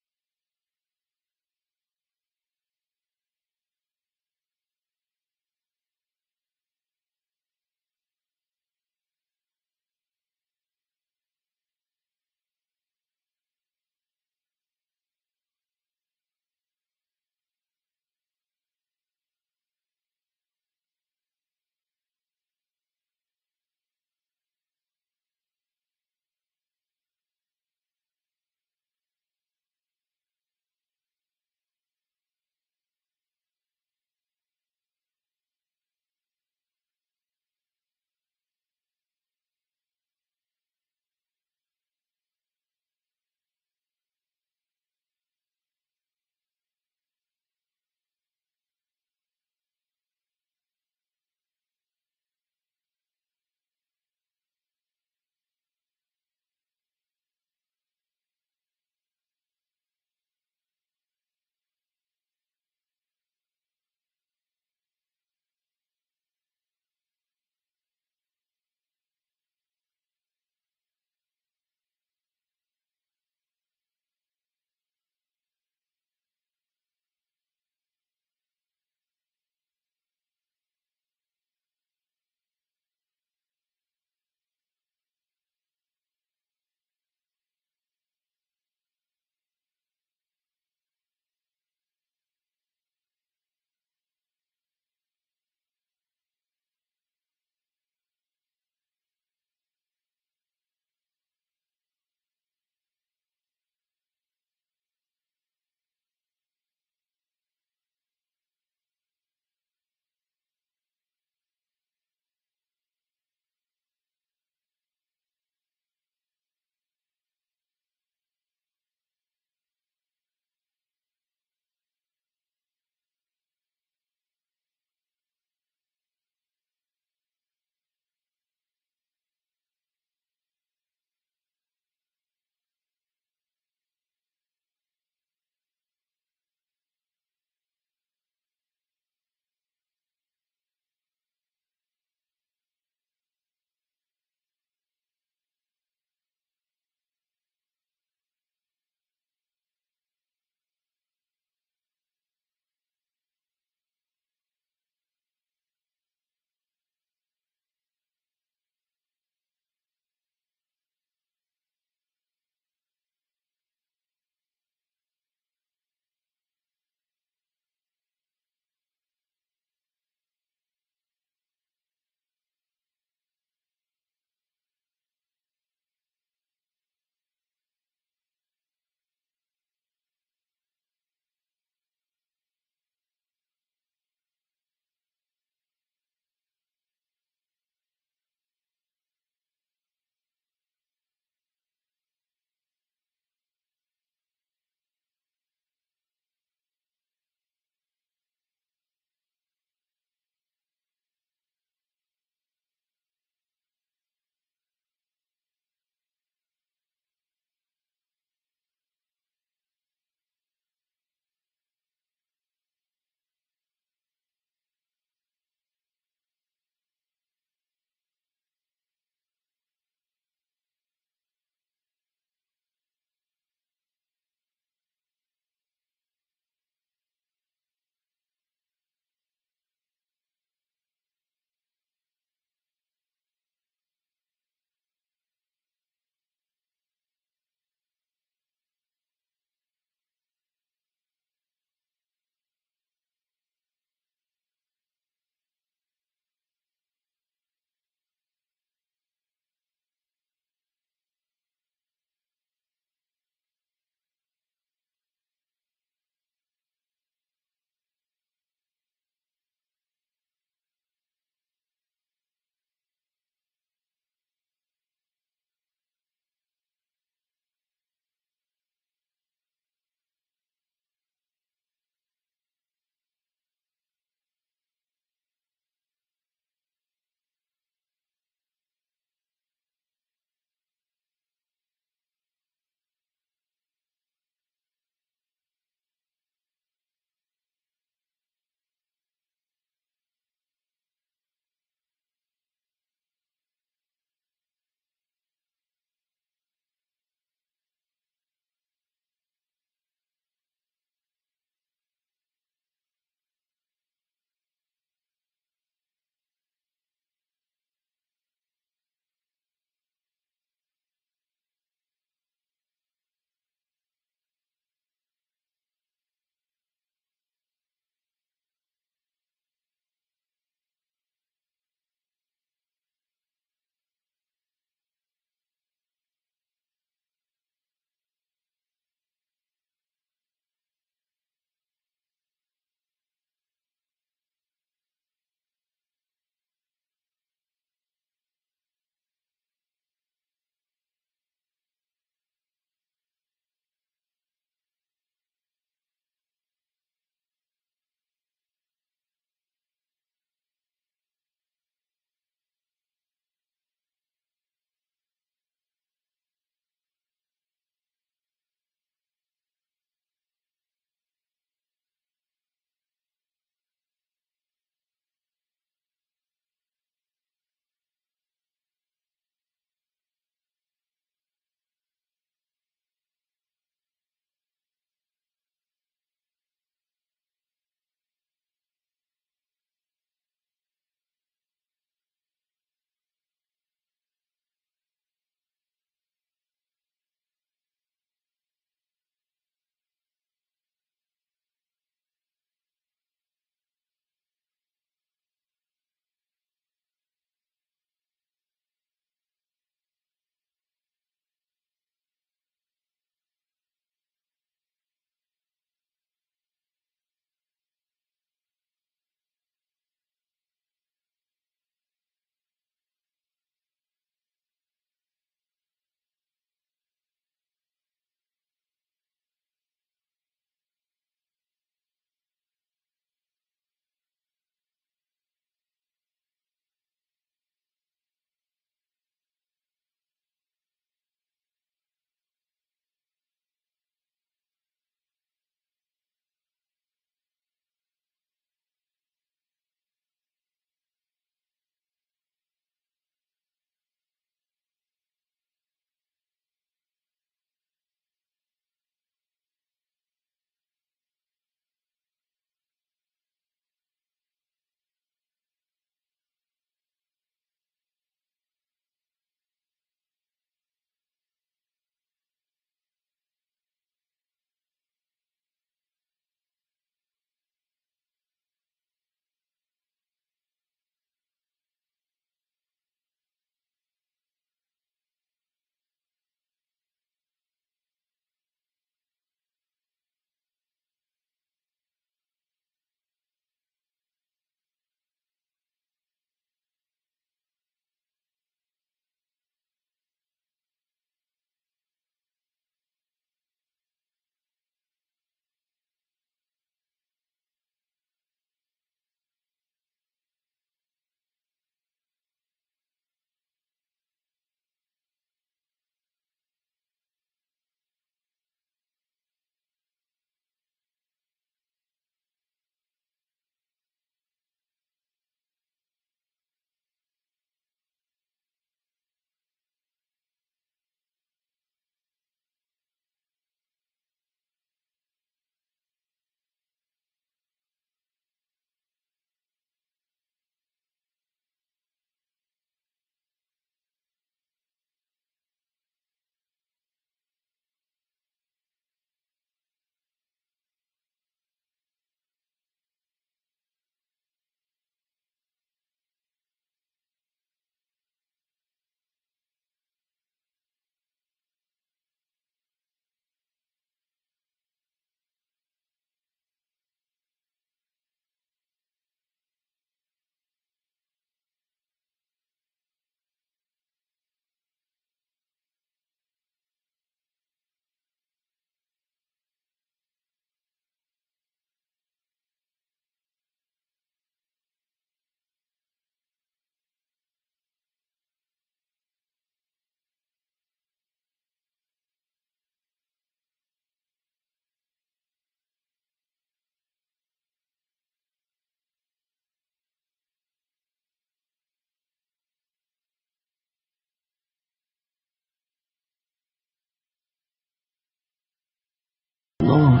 [SPEAKER 4] Lord,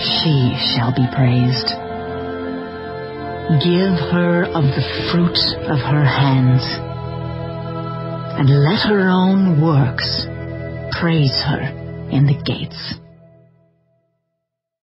[SPEAKER 4] she shall be praised. Give her of the fruit of her hands, and let her own works praise her in the gates.